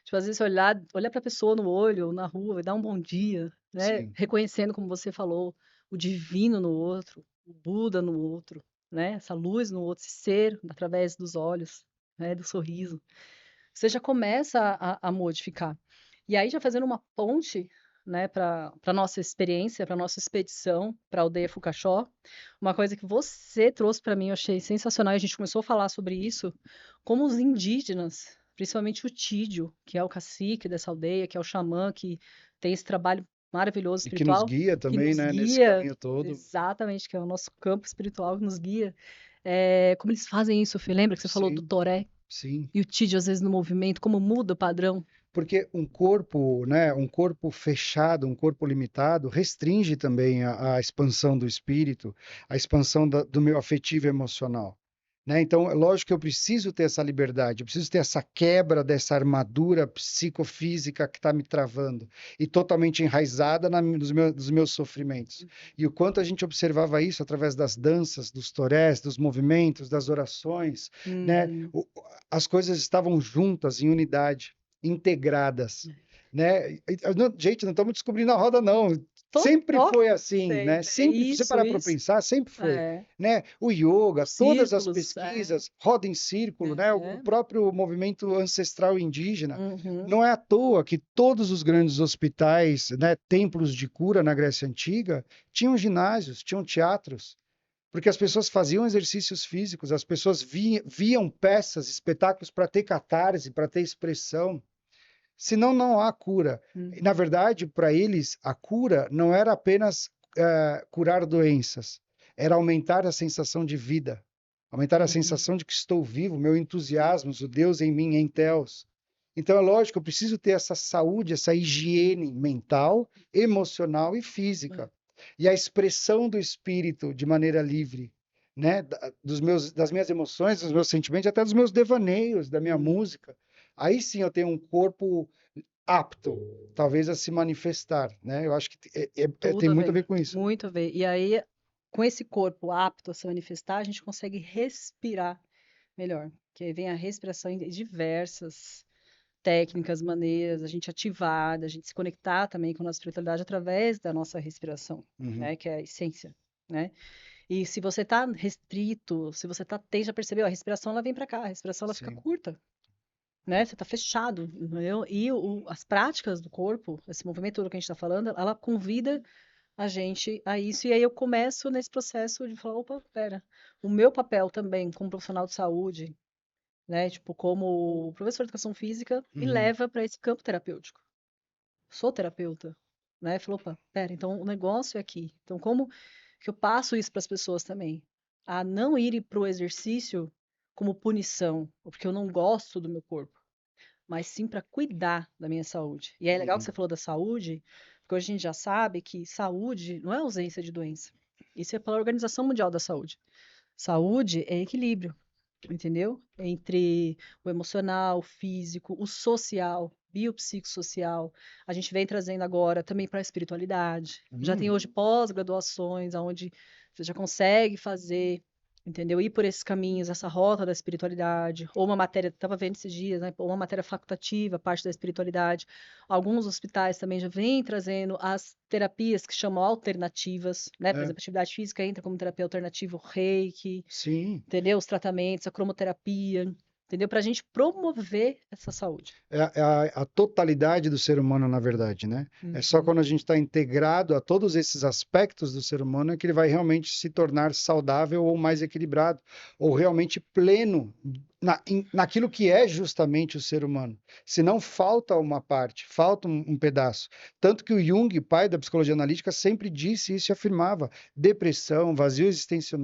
Tipo, às vezes você olhar para a pessoa no olho, na rua, e dar um bom dia, né? sim, Reconhecendo, como você falou, o divino no outro, o Buda no outro, né? Essa luz no outro, esse ser através dos olhos, né? Do sorriso. Você já começa a modificar. E aí, já fazendo uma ponte, né, para a nossa experiência, para a nossa expedição para a aldeia Fucaxó, uma coisa que você trouxe para mim, eu achei sensacional, e a gente começou a falar sobre isso, como os indígenas, principalmente o Tídio, que é o cacique dessa aldeia, que é o xamã, que tem esse trabalho maravilhoso e que nos espiritual, guia que também, nos né, nesse guia, caminho todo, exatamente, que é o nosso campo espiritual que nos guia. Como eles fazem isso, Fê? Lembra que você falou do sim, Toré? sim. E o Tídio, às vezes, no movimento, como muda o padrão. Porque um corpo, né, um corpo fechado, um corpo limitado, restringe também a expansão do espírito, a expansão do meu afetivo e emocional. Né? Então, é lógico que eu preciso ter essa liberdade, eu preciso ter essa quebra dessa armadura psicofísica que está me travando e totalmente enraizada dos meus sofrimentos. E o quanto a gente observava isso através das danças, dos torés, dos movimentos, das orações, né? Uhum. As coisas estavam juntas, em unidade, integradas. Né? Gente, não estamos descobrindo a roda, não. Sempre Ó, foi assim, né? sempre. É Sempre, se você isso, parar para isso. pensar, sempre foi, É. né? O yoga, Os todas as círculos, é. pesquisas, roda em círculo, né? O É. próprio movimento ancestral indígena. Uhum. Não é à toa que todos os grandes hospitais, né, templos de cura na Grécia Antiga, tinham ginásios, tinham teatros, porque as pessoas faziam exercícios físicos, as pessoas viam peças, espetáculos para ter catarse, para ter expressão. Senão não há cura. E, na Uhum. verdade, para eles, a cura não era apenas curar doenças, era aumentar a sensação de vida, aumentar a Uhum. sensação de que estou vivo, meu entusiasmo, o Deus em mim, em Theos. Então, é lógico, eu preciso ter essa saúde, essa higiene mental, emocional e física. E a expressão do espírito de maneira livre, né? Das minhas emoções, dos meus sentimentos, até dos meus devaneios, da minha Uhum. música. Aí sim eu tenho um corpo apto, talvez, a se manifestar, né? Eu acho que tem Tudo a muito a ver. ver com isso. Muito a ver. E aí, com esse corpo apto a se manifestar, a gente consegue respirar melhor. Que aí vem a respiração em diversas técnicas, maneiras, a gente ativar, a gente se conectar também com a nossa espiritualidade através da nossa respiração, Uhum. né? Que é a essência, né? E se você tá restrito, se você tá tenso, já percebeu? A respiração ela vem para cá, a respiração ela fica Sim. curta, né? Você tá fechado, entendeu? E as práticas do corpo, esse movimento todo que a gente tá falando, ela convida a gente a isso. E aí eu começo nesse processo de falar, opa, pera, o meu papel também como profissional de saúde, né? Tipo, como professor de educação física, me Uhum. leva para esse campo terapêutico. Sou terapeuta, né? Falou, opa, pera, então o negócio é aqui. Então, como que eu passo isso para as pessoas também? A não ir para o exercício como punição, ou porque eu não gosto do meu corpo, mas sim para cuidar da minha saúde. E é legal que Uhum. você falou da saúde, porque hoje a gente já sabe que saúde não é ausência de doença. Isso é pela Organização Mundial da Saúde. Saúde é equilíbrio, entendeu? Entre o emocional, o físico, o social, biopsicossocial. A gente vem trazendo agora também para a espiritualidade. Já tem hoje pós-graduações, onde você já consegue fazer, entendeu? Ir por esses caminhos, essa rota da espiritualidade, ou uma matéria, estava vendo esses dias, né? Ou uma matéria facultativa, parte da espiritualidade. Alguns hospitais também já vêm trazendo as terapias que chamam alternativas, né? Por É, exemplo, a atividade física entra como terapia alternativa, o reiki, sim. entendeu? Os tratamentos, a cromoterapia, entendeu? Para a gente promover essa saúde. É a totalidade do ser humano, na verdade, né? É só Uhum, quando a gente está integrado a todos esses aspectos do ser humano é que ele vai realmente se tornar saudável ou mais equilibrado, ou realmente pleno naquilo que é justamente o ser humano. Se não falta uma parte, falta um pedaço. Tanto que o Jung, pai da psicologia analítica, sempre disse isso e afirmava: depressão, vazio existencial.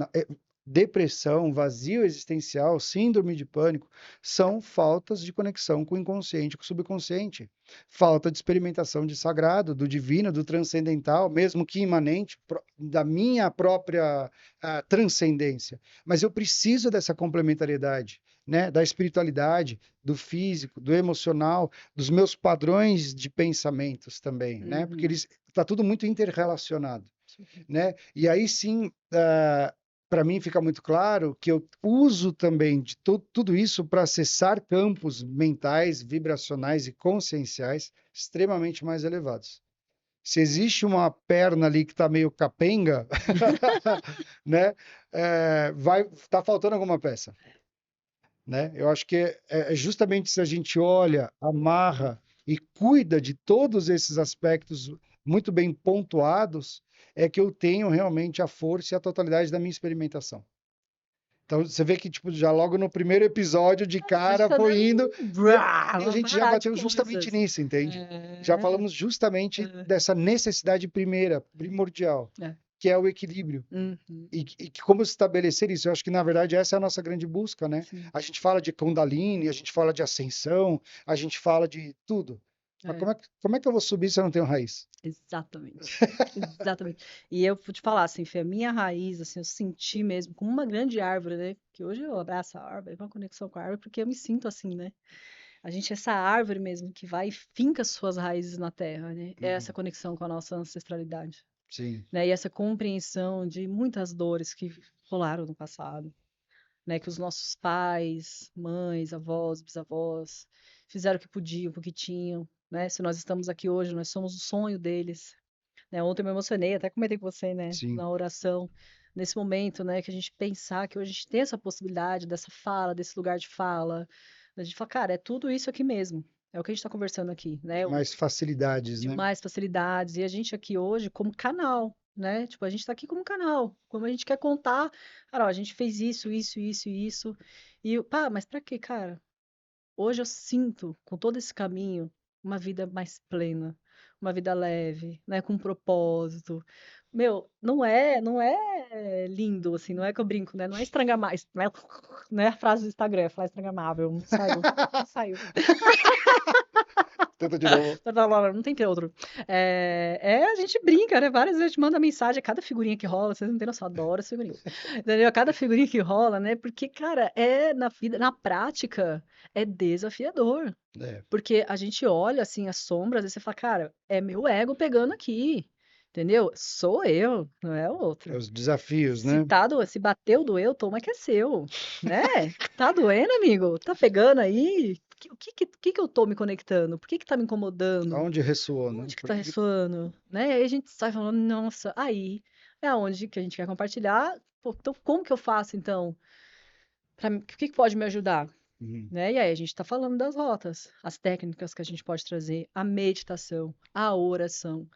Depressão, vazio existencial, síndrome de pânico, são faltas de conexão com o inconsciente, com o subconsciente. Falta de experimentação de sagrado, do divino, do transcendental, mesmo que imanente da minha própria transcendência. Mas eu preciso dessa complementariedade, né? Da espiritualidade, do físico, do emocional, dos meus padrões de pensamentos também, né? Porque uhum. eles está tudo muito interrelacionado, né? E aí sim, para mim fica muito claro que eu uso também de tudo isso para acessar campos mentais, vibracionais e conscienciais extremamente mais elevados. Se existe uma perna ali que está meio capenga, né? Tá faltando alguma peça, né? Eu acho que é justamente se a gente olha, amarra e cuida de todos esses aspectos muito bem pontuados, é que eu tenho realmente a força e a totalidade da minha experimentação. Então você vê que tipo já logo no primeiro episódio de A gente cara tá foi dando indo e a uma gente já parada de bateu justamente coisas. nisso, entende? Já É, falamos justamente é, dessa necessidade primeira, primordial, é. que é o equilíbrio. Uhum, E como estabelecer isso? Eu acho que, na verdade, essa é a nossa grande busca, né? sim, A gente fala de Kundalini, a gente fala de ascensão, a gente fala de tudo. Mas é, como é que eu vou subir se eu não tenho raiz? exatamente. Exatamente. E eu vou te falar, assim, Fê, a minha raiz, assim, eu senti mesmo como uma grande árvore, né? Que hoje eu abraço a árvore, é uma conexão com a árvore, porque eu me sinto assim, né? A gente é essa árvore mesmo que vai e finca suas raízes na terra, né? É essa Uhum. conexão com a nossa ancestralidade, Sim. né? E essa compreensão de muitas dores que rolaram no passado, né? Que os nossos pais, mães, avós, bisavós fizeram o que podiam, o que tinham, né? Se nós estamos aqui hoje, nós somos o sonho deles, né? Ontem eu me emocionei, até comentei com você, né? Sim. Na oração, nesse momento, né? Que a gente pensar que hoje a gente tem essa possibilidade dessa fala, desse lugar de fala, a gente fala, cara, é tudo isso aqui mesmo. É o que a gente está conversando aqui, né? De mais facilidades, De né? mais facilidades. E a gente aqui hoje como canal, né? Tipo, a gente está aqui como canal. Como a gente quer contar, cara, ó, a gente fez isso, isso, isso e isso. E, pá, mas pra quê, cara? Hoje eu sinto, com todo esse caminho, uma vida mais plena, uma vida leve, né, com propósito. Meu, não é lindo assim, não é que eu brinco, né? Não é estrangamar, não é a frase do Instagram, é falar estrangamável, não saiu, não saiu. Tenta de novo. Não tem que ter outro. A gente brinca, né? Várias vezes a gente manda mensagem, a cada figurinha que rola, vocês não têm noção, eu adoro as figurinhas. Entendeu? A cada figurinha que rola, né? Porque, cara, na vida, na prática, é desafiador. É, Porque a gente olha assim as sombras e você fala, cara, é meu ego pegando aqui. Entendeu? Sou eu, não é o é outro. os desafios, Se né? tá se bateu, doeu, toma que é seu, né? Tá doendo, amigo? Tá pegando aí? O que que eu tô me conectando? Por que que tá me incomodando? Aonde ressoou, né? Onde que tá ressoando? Né? E aí a gente sai falando, nossa, aí é onde que a gente quer compartilhar. Pô, então, como que eu faço, então? O que que pode me ajudar? Uhum. Né? E aí a gente está falando das rotas, as técnicas que a gente pode trazer, a meditação, a oração.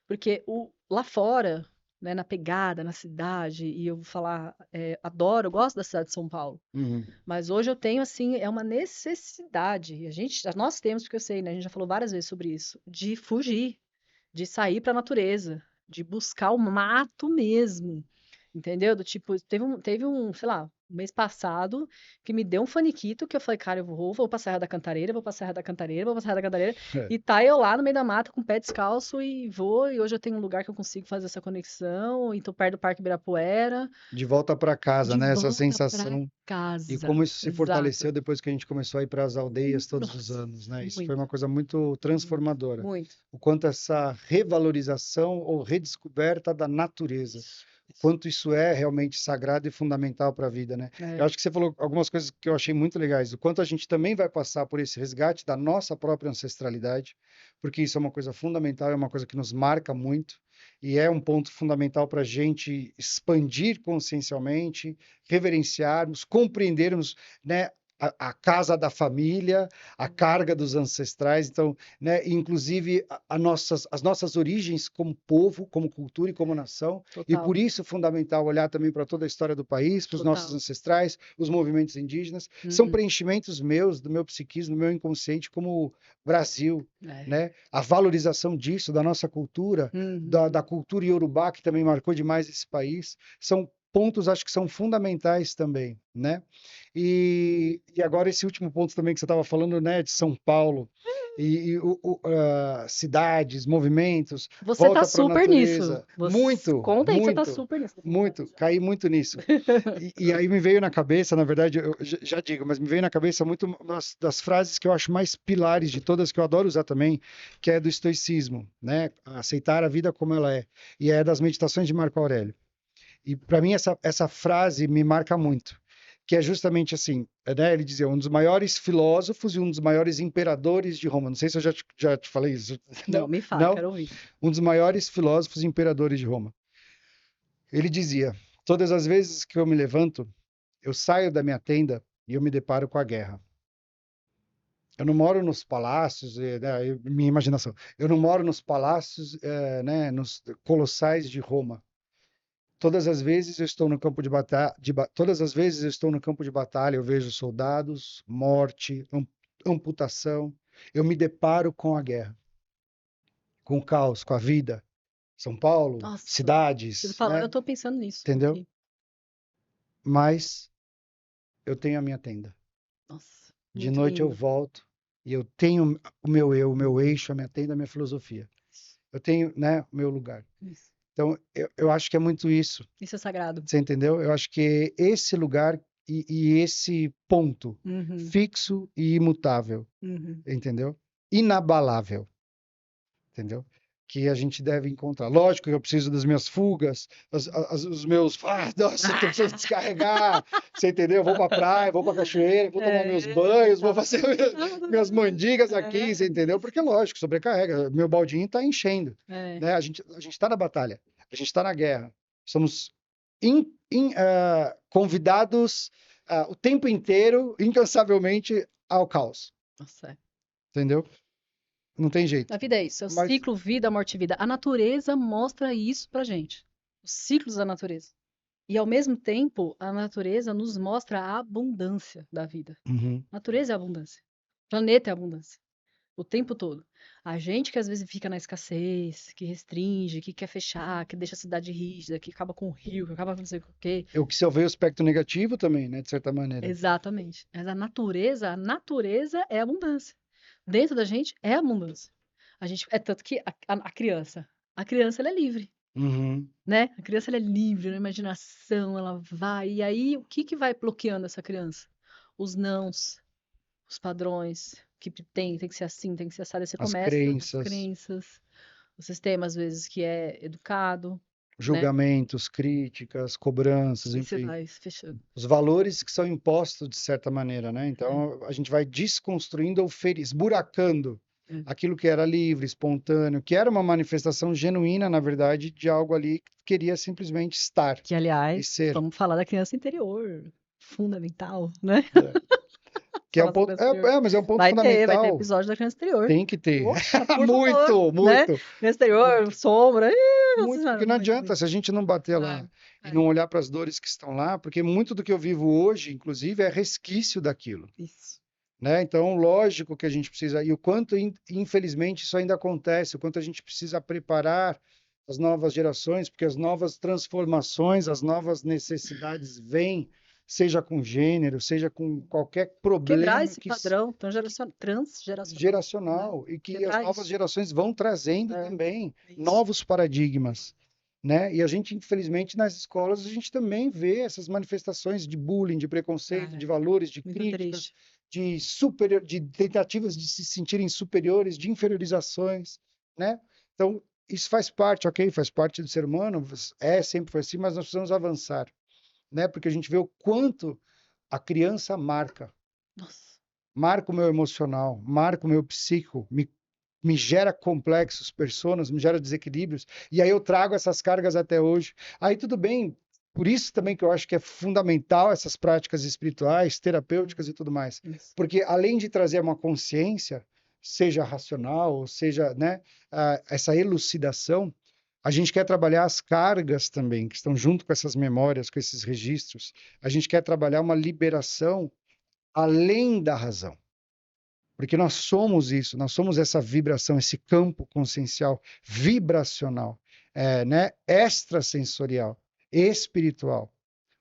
Porque lá fora, né, na pegada, na cidade, e eu vou falar, adoro, eu gosto da cidade de São Paulo. Uhum. Mas hoje eu tenho, assim, é uma necessidade, e nós temos, porque eu sei, né, a gente já falou várias vezes sobre isso, de fugir, de sair para a natureza, de buscar o mato mesmo, entendeu? Do tipo, teve um, sei lá, mês passado, que me deu um faniquito, que eu falei, cara, eu vou pra Serra da Cantareira, vou pra Serra da Cantareira, vou pra Serra da Cantareira, É. e tá eu lá no meio da mata com o pé descalço e vou, e hoje eu tenho um lugar que eu consigo fazer essa conexão, e tô perto do Parque Ibirapuera, De volta para casa, de né? Essa volta pra sensação. E como casa. isso se Exato. fortaleceu depois que a gente começou a ir para as aldeias todos os Nossa, anos, né? Isso foi muito, uma coisa muito muito, transformadora. muito. O quanto essa revalorização ou redescoberta da natureza, Isso, o isso. quanto isso é realmente sagrado e fundamental para a vida, né? Eu É, acho que você falou algumas coisas que eu achei muito legais, o quanto a gente também vai passar por esse resgate da nossa própria ancestralidade, porque isso é uma coisa fundamental, é uma coisa que nos marca muito. E é um ponto fundamental para a gente expandir consciencialmente, reverenciarmos, compreendermos, né, a casa da família, a carga dos ancestrais, então, né, inclusive as nossas origens como povo, como cultura e como nação, e total, por isso é fundamental olhar também para toda a história do país, para os nossos total. ancestrais, os movimentos indígenas, são Uhum, preenchimentos meus, do meu psiquismo, do meu inconsciente como Brasil, é. né? A valorização disso, da nossa cultura, Uhum. da cultura iorubá, que também marcou demais esse país, são pontos, acho que são fundamentais também, né? E agora esse último ponto também que você estava falando, né, de São Paulo, cidades, movimentos, Você tá volta para a super nisso. natureza, Você conta aí que você tá muito, super nisso. muito, caí muito nisso. E aí me veio na cabeça, na verdade, eu já digo, mas me veio na cabeça muito uma das frases que eu acho mais pilares de todas, que eu adoro usar também, que é do estoicismo, né? Aceitar a vida como ela é. E é das meditações de Marco Aurélio. E para mim essa frase me marca muito, que é justamente assim, né? Ele dizia, um dos maiores filósofos e um dos maiores imperadores de Roma. Não sei se eu já te falei isso. Não, Não? me fala, Não? quero ouvir. Um dos maiores filósofos e imperadores de Roma. Ele dizia, todas as vezes que eu me levanto, eu saio da minha tenda e eu me deparo com a guerra. Eu não moro nos palácios, né, minha imaginação. Eu não moro nos palácios, né, nos colossais de Roma. Todas as vezes eu estou no campo de batalha, todas as vezes eu estou no campo de batalha, eu vejo soldados, morte, amputação. Eu me deparo com a guerra, com o caos, com a vida. São Paulo, Nossa, você cidades, falando, eu né? tô pensando nisso Entendeu? aqui. Mas eu tenho a minha tenda. Nossa, De muito noite eu lindo. volto e eu tenho o meu eu, o meu eixo, a minha tenda, a minha filosofia. Isso, Eu tenho, né, o meu lugar. isso. Então, eu acho que é muito isso. Isso é sagrado. Você entendeu? Eu acho que esse lugar e esse ponto Uhum, fixo e imutável, uhum. entendeu? Inabalável, entendeu? Que a gente deve encontrar. Lógico que eu preciso das minhas fugas, os meus. Nossa, eu tô precisando descarregar. Você entendeu? Eu vou pra praia, vou pra cachoeira, vou tomar meus É, banhos, vou tá. fazer minhas mandigas aqui, você É, entendeu? Porque, lógico, sobrecarrega. Meu baldinho tá enchendo. é. Né? A gente tá na batalha, a gente tá na guerra. Somos convidados o tempo inteiro, incansavelmente, ao caos. Nossa, é. Entendeu? Não tem A jeito. vida é isso, é o Mas. ciclo vida, morte e vida. A natureza mostra isso pra gente. Os ciclos da natureza. E ao mesmo tempo, a natureza nos mostra a abundância da vida. Uhum. A natureza é abundância. O planeta é abundância. O tempo todo. A gente que às vezes fica na escassez, que restringe, que quer fechar, que deixa a cidade rígida, que acaba com o rio, que acaba com não sei o quê. Eu que se eu ver o aspecto negativo também, né? De certa maneira. Exatamente. Mas a natureza é abundância. Dentro da gente é abundância. A gente, é tanto que a criança ela é livre, Uhum. né? A criança ela é livre na imaginação, ela vai. E aí, o que que vai bloqueando essa criança? Os nãos, os padrões, que tem que ser assim, tem que ser assado. Aí você As começa as crenças, crenças, o sistema, às vezes, que é educado, né? julgamentos, críticas, cobranças, E você enfim. vai fechando. Os valores que são impostos de certa maneira, né? É, Então a gente vai desconstruindo ou esburacando é. aquilo que era livre, espontâneo, que era uma manifestação genuína, na verdade, de algo ali que queria simplesmente estar Que, e aliás, ser. vamos falar da criança interior, fundamental, né? Né? Que é um Falar sobre ponto, criança interior. mas é um ponto Vai ter fundamental. episódio da criança interior. Tem que ter. Opa, por favor, Muito, né? muito, Criança interior, muito. sombra, nossa Muito, senhora, porque não muito, adianta muito. se a gente não bater É, lá e é, não olhar para as dores que estão lá, porque muito do que eu vivo hoje, inclusive, é resquício daquilo, isso. né? Então, lógico que a gente precisa, e o quanto, infelizmente, isso ainda acontece, o quanto a gente precisa preparar as novas gerações, porque as novas transformações, as novas necessidades vêm seja com gênero, seja com qualquer Quebrar problema esse padrão transgeracional, né? geracional e que as Quebrar novas isso. gerações vão trazendo É, também isso. novos paradigmas, né? E a gente, infelizmente, nas escolas, a gente também vê essas manifestações de bullying, de preconceito, de valores, de Muito críticas, triste. de tentativas de se sentirem superiores, de inferiorizações, né? Então, isso faz parte, ok? Faz parte do ser humano, sempre foi assim, mas nós precisamos avançar, né? Porque a gente vê o quanto a criança Nossa. marca o meu emocional, marca o meu psíquico, me gera complexos, personas, me gera desequilíbrios, e aí eu trago essas cargas até hoje. Aí tudo bem, por isso também que eu acho que é fundamental essas práticas espirituais, terapêuticas e tudo mais. Isso. Porque além de trazer uma consciência, seja racional, ou seja, né, essa elucidação, a gente quer trabalhar as cargas também, que estão junto com essas memórias, com esses registros. A gente quer trabalhar uma liberação além da razão. Porque nós somos isso, nós somos essa vibração, esse campo consciencial, vibracional, né? Extrasensorial, espiritual,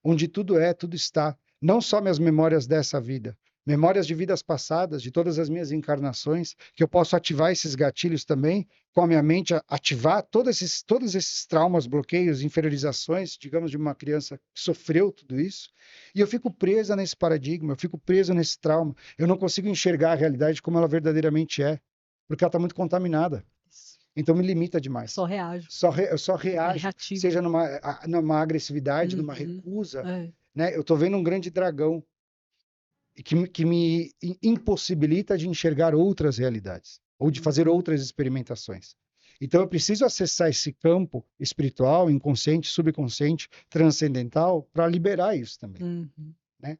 onde tudo é, tudo está. Não só minhas memórias dessa vida, memórias de vidas passadas, de todas as minhas encarnações, que eu posso ativar esses gatilhos também, com a minha mente, ativar todos esses traumas, bloqueios, inferiorizações, digamos, de uma criança que sofreu tudo isso, e eu fico presa nesse paradigma, eu fico preso nesse trauma, eu não consigo enxergar a realidade como ela verdadeiramente é, porque ela está muito contaminada. Isso. Então me limita demais. Só reajo. Eu só reajo, reativo. seja numa agressividade, numa recusa, né? Eu estou vendo um grande dragão que me impossibilita de enxergar outras realidades ou de fazer outras experimentações. Então eu preciso acessar esse campo espiritual, inconsciente, subconsciente, transcendental para liberar isso também, né?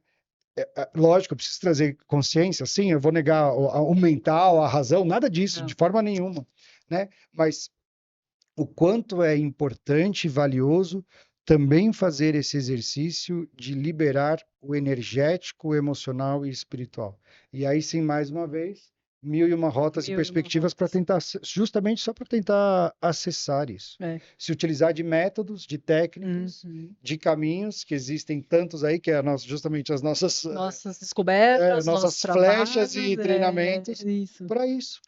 Lógico, eu preciso trazer consciência, sim, eu vou negar o mental, a razão, nada disso, Não. de forma nenhuma, né? Mas o quanto é importante e valioso também fazer esse exercício de liberar o energético, o emocional e espiritual. E aí sim, mais uma vez, mil e uma rotas e perspectivas para tentar, justamente só para tentar acessar isso. Se utilizar de métodos, de técnicas, de caminhos, que existem tantos aí, que é justamente as nossas descobertas, nossas flechas e treinamentos para isso.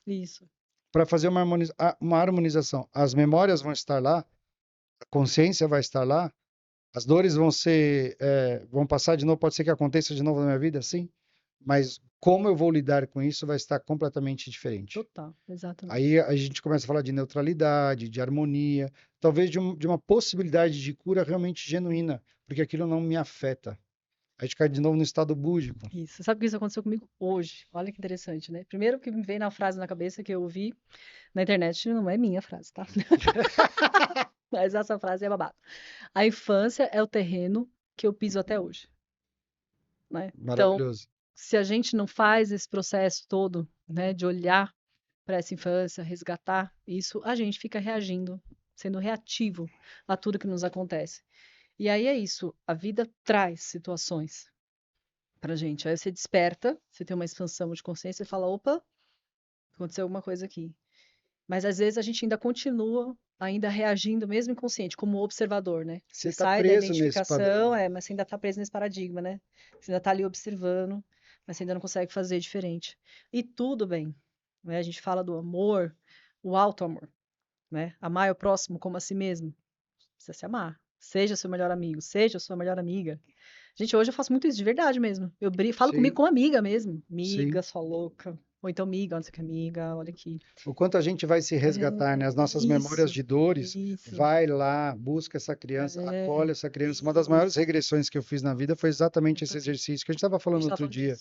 Para fazer uma harmonização. As memórias vão estar lá, a consciência vai estar lá, as dores vão passar de novo, pode ser que aconteça de novo na minha vida, sim, mas como eu vou lidar com isso vai estar completamente diferente. Total, exatamente. Aí a gente começa a falar de neutralidade, de harmonia, talvez de uma possibilidade de cura realmente genuína, porque aquilo não me afeta. A gente cai de novo no estado búdico. Isso. Sabe que isso aconteceu comigo hoje? Olha que interessante, né? Primeiro que me veio na frase na cabeça que eu ouvi na internet, não é minha frase, tá? Mas essa frase é babado. A infância é o terreno que eu piso até hoje. Né? Então, Maravilhoso. se a gente não faz esse processo todo, né, de olhar para essa infância, resgatar isso, a gente fica reagindo, sendo reativo a tudo que nos acontece. E aí é isso, a vida traz situações pra gente. Aí você desperta, você tem uma expansão de consciência e fala, opa, aconteceu alguma coisa aqui. Mas às vezes a gente ainda continua ainda reagindo, mesmo inconsciente, como observador, né? Você está sai da preso nesse padrão. identificação, mas você ainda está preso nesse paradigma, né? Você ainda está ali observando, mas você ainda não consegue fazer diferente. E tudo bem, né? A gente fala do amor, o auto-amor, né? Amar o próximo como a si mesmo. Precisa se amar. Seja seu melhor amigo, seja sua melhor amiga. Gente, hoje eu faço muito isso de verdade mesmo. Eu falo comigo como amiga mesmo. Amiga, sua louca. Ou então, amiga, olha que amiga, olha aqui. O quanto a gente vai se resgatar, né? As nossas memórias de dores, vai lá, busca essa criança, acolhe essa criança. Uma das maiores regressões que eu fiz na vida foi exatamente esse exercício que a gente estava falando outro dia,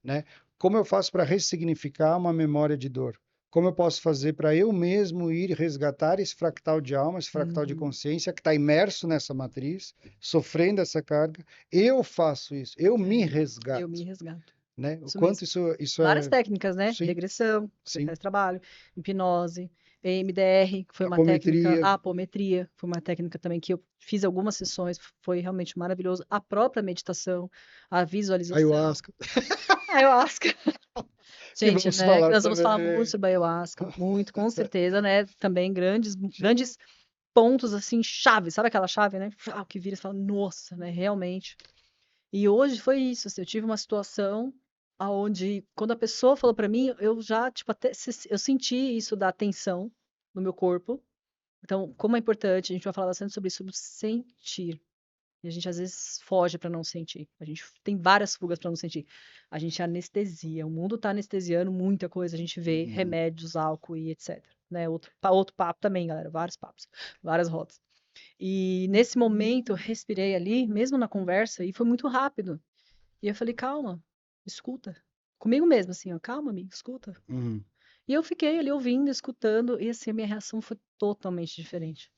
né? Como eu faço para ressignificar uma memória de dor? Como eu posso fazer para eu mesmo ir resgatar esse fractal de alma, esse fractal de consciência que está imerso nessa matriz, sofrendo essa carga? Eu faço isso, eu me resgato. Eu me resgato. Né? O quanto isso é... Várias técnicas, né? Sim. Regressão, você Sim. faz trabalho, hipnose, EMDR, que foi uma Apometria. técnica, apometria, foi uma técnica também que eu fiz algumas sessões, foi realmente maravilhoso. A própria meditação, a visualização. Ayahuasca. Ayahuasca. Gente, vamos né? Nós vamos falar muito sobre ayahuasca, muito, com certeza, né? Também grandes pontos assim, chave, sabe aquela chave, né? Que vira e fala, nossa, né? Realmente. E hoje foi isso, assim, eu tive uma situação aonde, quando a pessoa falou pra mim, eu já, tipo, eu senti isso da tensão no meu corpo. Então, como é importante, a gente vai falar bastante sobre sentir. E a gente às vezes foge para não sentir. A gente tem várias fugas para não sentir. A gente anestesia. O mundo está anestesiando muita coisa. A gente vê Uhum. remédios, álcool e etc. Né? Outro papo também, galera. Vários papos, várias rotas. E nesse momento eu respirei ali, mesmo na conversa, e foi muito rápido. E eu falei, calma, escuta. Comigo mesmo, assim, ó, calma, amigo, escuta. Uhum. E eu fiquei ali ouvindo, escutando, e assim, a minha reação foi totalmente diferente.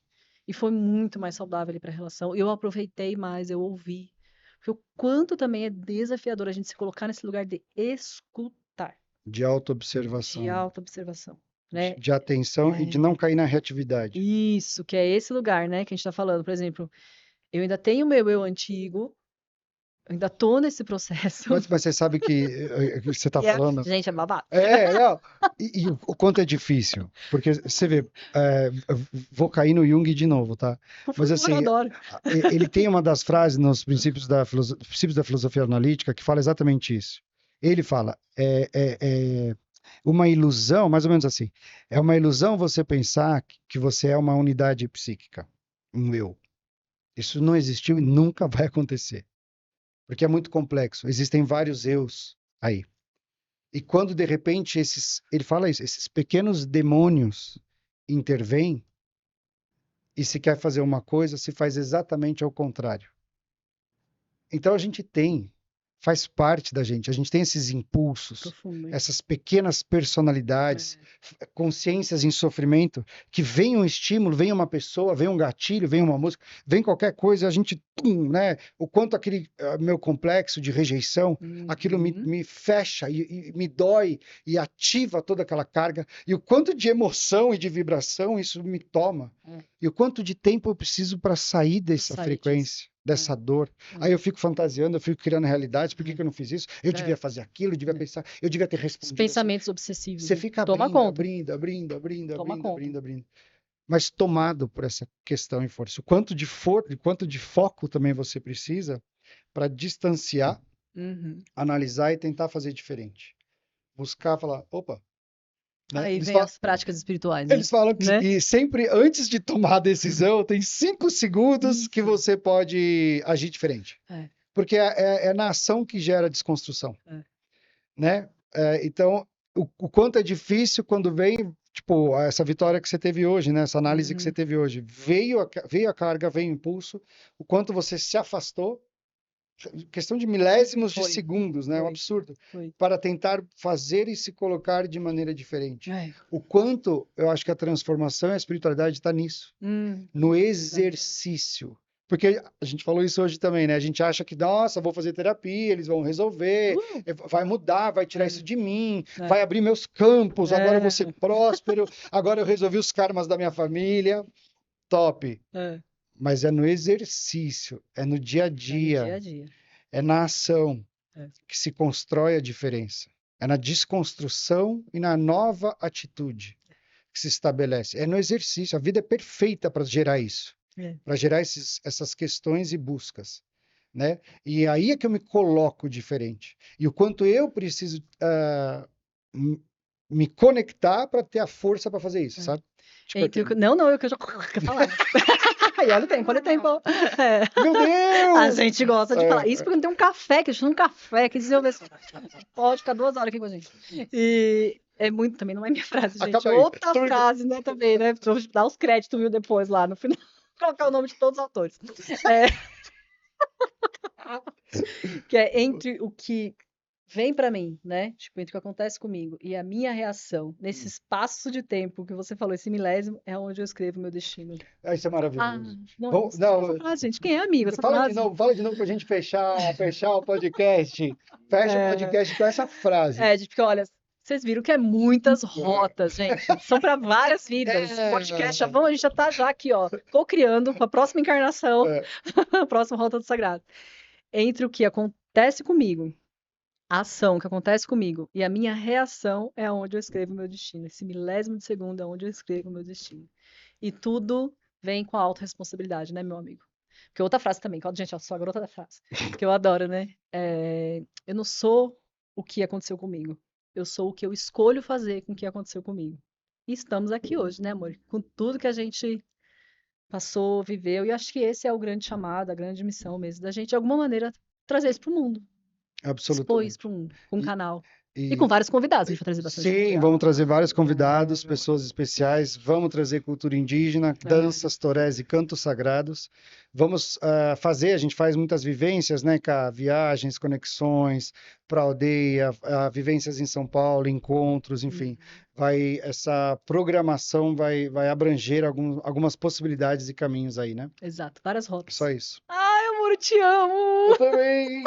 E foi muito mais saudável ali para a relação. Eu aproveitei mais, eu ouvi. Porque o quanto também é desafiador a gente se colocar nesse lugar de escutar, De de autoobservação, autoobservação, né? de atenção e de não É, cair na reatividade. isso, que é esse lugar, né, que a gente está falando. Por exemplo, eu ainda tenho o meu eu antigo, eu ainda tô nesse processo. Mas você sabe que você está E é, falando. gente, é babado. Não. E o quanto é difícil. Porque você vê, eu vou cair no Jung de novo, tá? Por Mas favor, eu assim, adoro. ele tem uma das frases nos princípios da filosofia analítica que fala exatamente isso. Ele fala, é uma ilusão, mais ou menos assim, é uma ilusão você pensar que você é uma unidade psíquica, um eu. Isso não existiu e nunca vai acontecer, porque é muito complexo. Existem vários eus aí. E quando de repente ele fala isso, esses pequenos demônios intervêm e se quer fazer uma coisa, se faz exatamente ao contrário. Então a gente tem, faz parte da gente, a gente tem esses impulsos, Profundo, hein? essas pequenas personalidades, É. consciências em sofrimento, que vem um estímulo, vem uma pessoa, vem um gatilho, vem uma música, vem qualquer coisa, a gente, né? O quanto aquele meu complexo de rejeição, aquilo Uhum. me fecha e me dói e ativa toda aquela carga, e o quanto de emoção e de vibração isso me toma, É, e o quanto de tempo eu preciso para sair pra dessa sair disso. frequência, É, dessa dor. Aí eu fico fantasiando, eu fico criando realidades. Por que é, que eu não fiz isso? Eu é, devia fazer aquilo, eu devia é. pensar, eu devia ter Os respondido assim. pensamentos obsessivos, Você né? fica Toma abrindo, conta, abrindo, abrindo, abrindo, toma abrindo, conta. abrindo, abrindo. Mas tomado por essa questão e força. Quanto de foco também você precisa para distanciar, Uhum. analisar e tentar fazer diferente. Buscar, falar, opa, né? Aí vem as práticas espirituais, né? Eles falam Né? que sempre antes de tomar a decisão, tem 5 segundos que Isso. você pode agir diferente. É, Porque é na ação que gera desconstrução, é. né? Então, o quanto é difícil quando vem, tipo, essa vitória que você teve hoje, né? Essa análise que você Uhum. teve hoje. Veio a carga, veio o impulso, o quanto você se afastou, questão de milésimos de Foi, segundos, né? É um foi, absurdo. foi. Para tentar fazer e se colocar de maneira diferente. É. O quanto eu acho que a transformação e a espiritualidade está nisso, no Verdade. exercício. Porque a gente falou isso hoje também, né? A gente acha que, nossa, vou fazer terapia, eles vão resolver, Uh, vai mudar, vai tirar isso é, de mim, é, vai abrir meus campos, agora eu vou ser é, próspero, agora eu resolvi os karmas da minha família. Top. é. Mas é no exercício, é no dia a É no dia dia, a dia. é na ação É. que se constrói a diferença. É na desconstrução e na nova atitude que se estabelece. É no exercício. A vida é perfeita para gerar isso, É. para gerar essas questões e buscas, né? E aí é que eu me coloco diferente. E o quanto eu preciso me conectar para ter a força para fazer isso, É. sabe? Tipo, Não, não, eu que eu já quero falar. E olha o tempo. É. meu A Deus! gente gosta de falar. Isso porque tem um café, que a gente tem um café, que diz eu ver se pode ficar 2 horas aqui com a gente. E é muito, também não é minha frase, gente. Acaba aí. Outra frase, né, também, né? Vou dar os créditos, viu, depois lá no final. Colocar o nome de todos os autores. É, que é entre o que vem pra mim, né? Tipo, entre o que acontece comigo e a minha reação nesse espaço de tempo que você falou, esse milésimo, é onde eu escrevo meu destino. Isso é Ah, maravilhoso. não, Vamos, você sabe essa não, frase, gente? Quem é amigo essa frase? fala de novo para a gente fechar o podcast. Fecha o É, podcast com essa frase. gente, porque olha, vocês viram que é muitas rotas, gente. São para várias vidas. Podcast, a gente já tá já aqui, ó, co-criando a próxima encarnação, É, a próxima rota do sagrado. Entre o que acontece comigo, a ação que acontece comigo e a minha reação é onde eu escrevo o meu destino. Esse milésimo de segundo é onde eu escrevo o meu destino. E tudo vem com a autorresponsabilidade, né, meu amigo? Porque outra frase também, gente, eu sou a garota da frase, que eu adoro, né? Eu não sou o que aconteceu comigo. Eu sou o que eu escolho fazer com o que aconteceu comigo. E estamos aqui hoje, né, amor? Com tudo que a gente passou, viveu. E acho que esse é o grande chamado, a grande missão mesmo, da gente, de alguma maneira, trazer isso pro mundo. Expor isso Absolutamente. pro mundo, com um E, canal. E com e vários convidados, a gente vai trazer bastante sim, convidado. vamos trazer vários convidados, pessoas especiais, vamos trazer cultura indígena, danças, torés e cantos sagrados. Vamos a gente faz muitas vivências, né, Cá? Viagens, conexões para a aldeia, vivências em São Paulo, encontros, enfim. Essa programação vai abranger algumas possibilidades e caminhos aí, né? Exato, várias Só rotas. isso. Ai, amor, eu te amo! Eu também!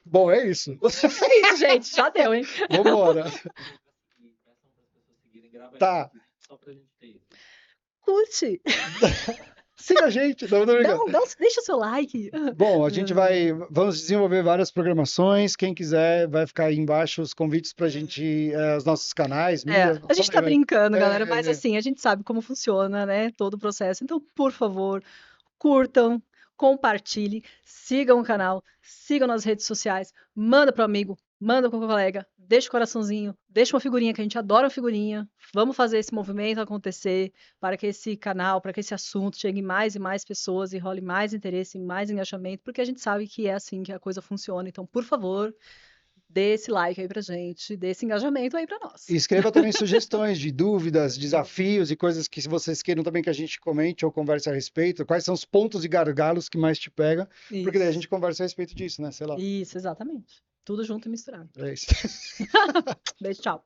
Bom, é isso. É isso, gente, já deu, hein? Vambora. Tá. Curte! Siga a gente, não, tô brincando. Deixa o seu like. Bom, vamos desenvolver várias programações. Quem quiser, vai ficar aí embaixo os convites para a gente, os nossos canais, mídias. A gente tá brincando, galera, mas É, assim, a gente sabe como funciona, né? Todo o processo. Então, por favor, curtam, compartilhem, sigam o canal, sigam nas redes sociais, manda pro amigo, manda pro colega, deixa o coraçãozinho, deixa uma figurinha, que a gente adora uma figurinha. Vamos fazer esse movimento acontecer para que esse canal, para que esse assunto chegue em mais e mais pessoas e role mais interesse, mais engajamento, porque a gente sabe que é assim que a coisa funciona. Então, por favor, dê esse like aí pra gente, dê esse engajamento aí pra nós. E escreva também sugestões de dúvidas, desafios e coisas que vocês queiram também que a gente comente ou converse a respeito. Quais são os pontos e gargalos que mais te pega? Porque daí a gente conversa a respeito disso, né? Sei lá. Isso, exatamente. Tudo junto e misturado. É isso. Beijo, tchau.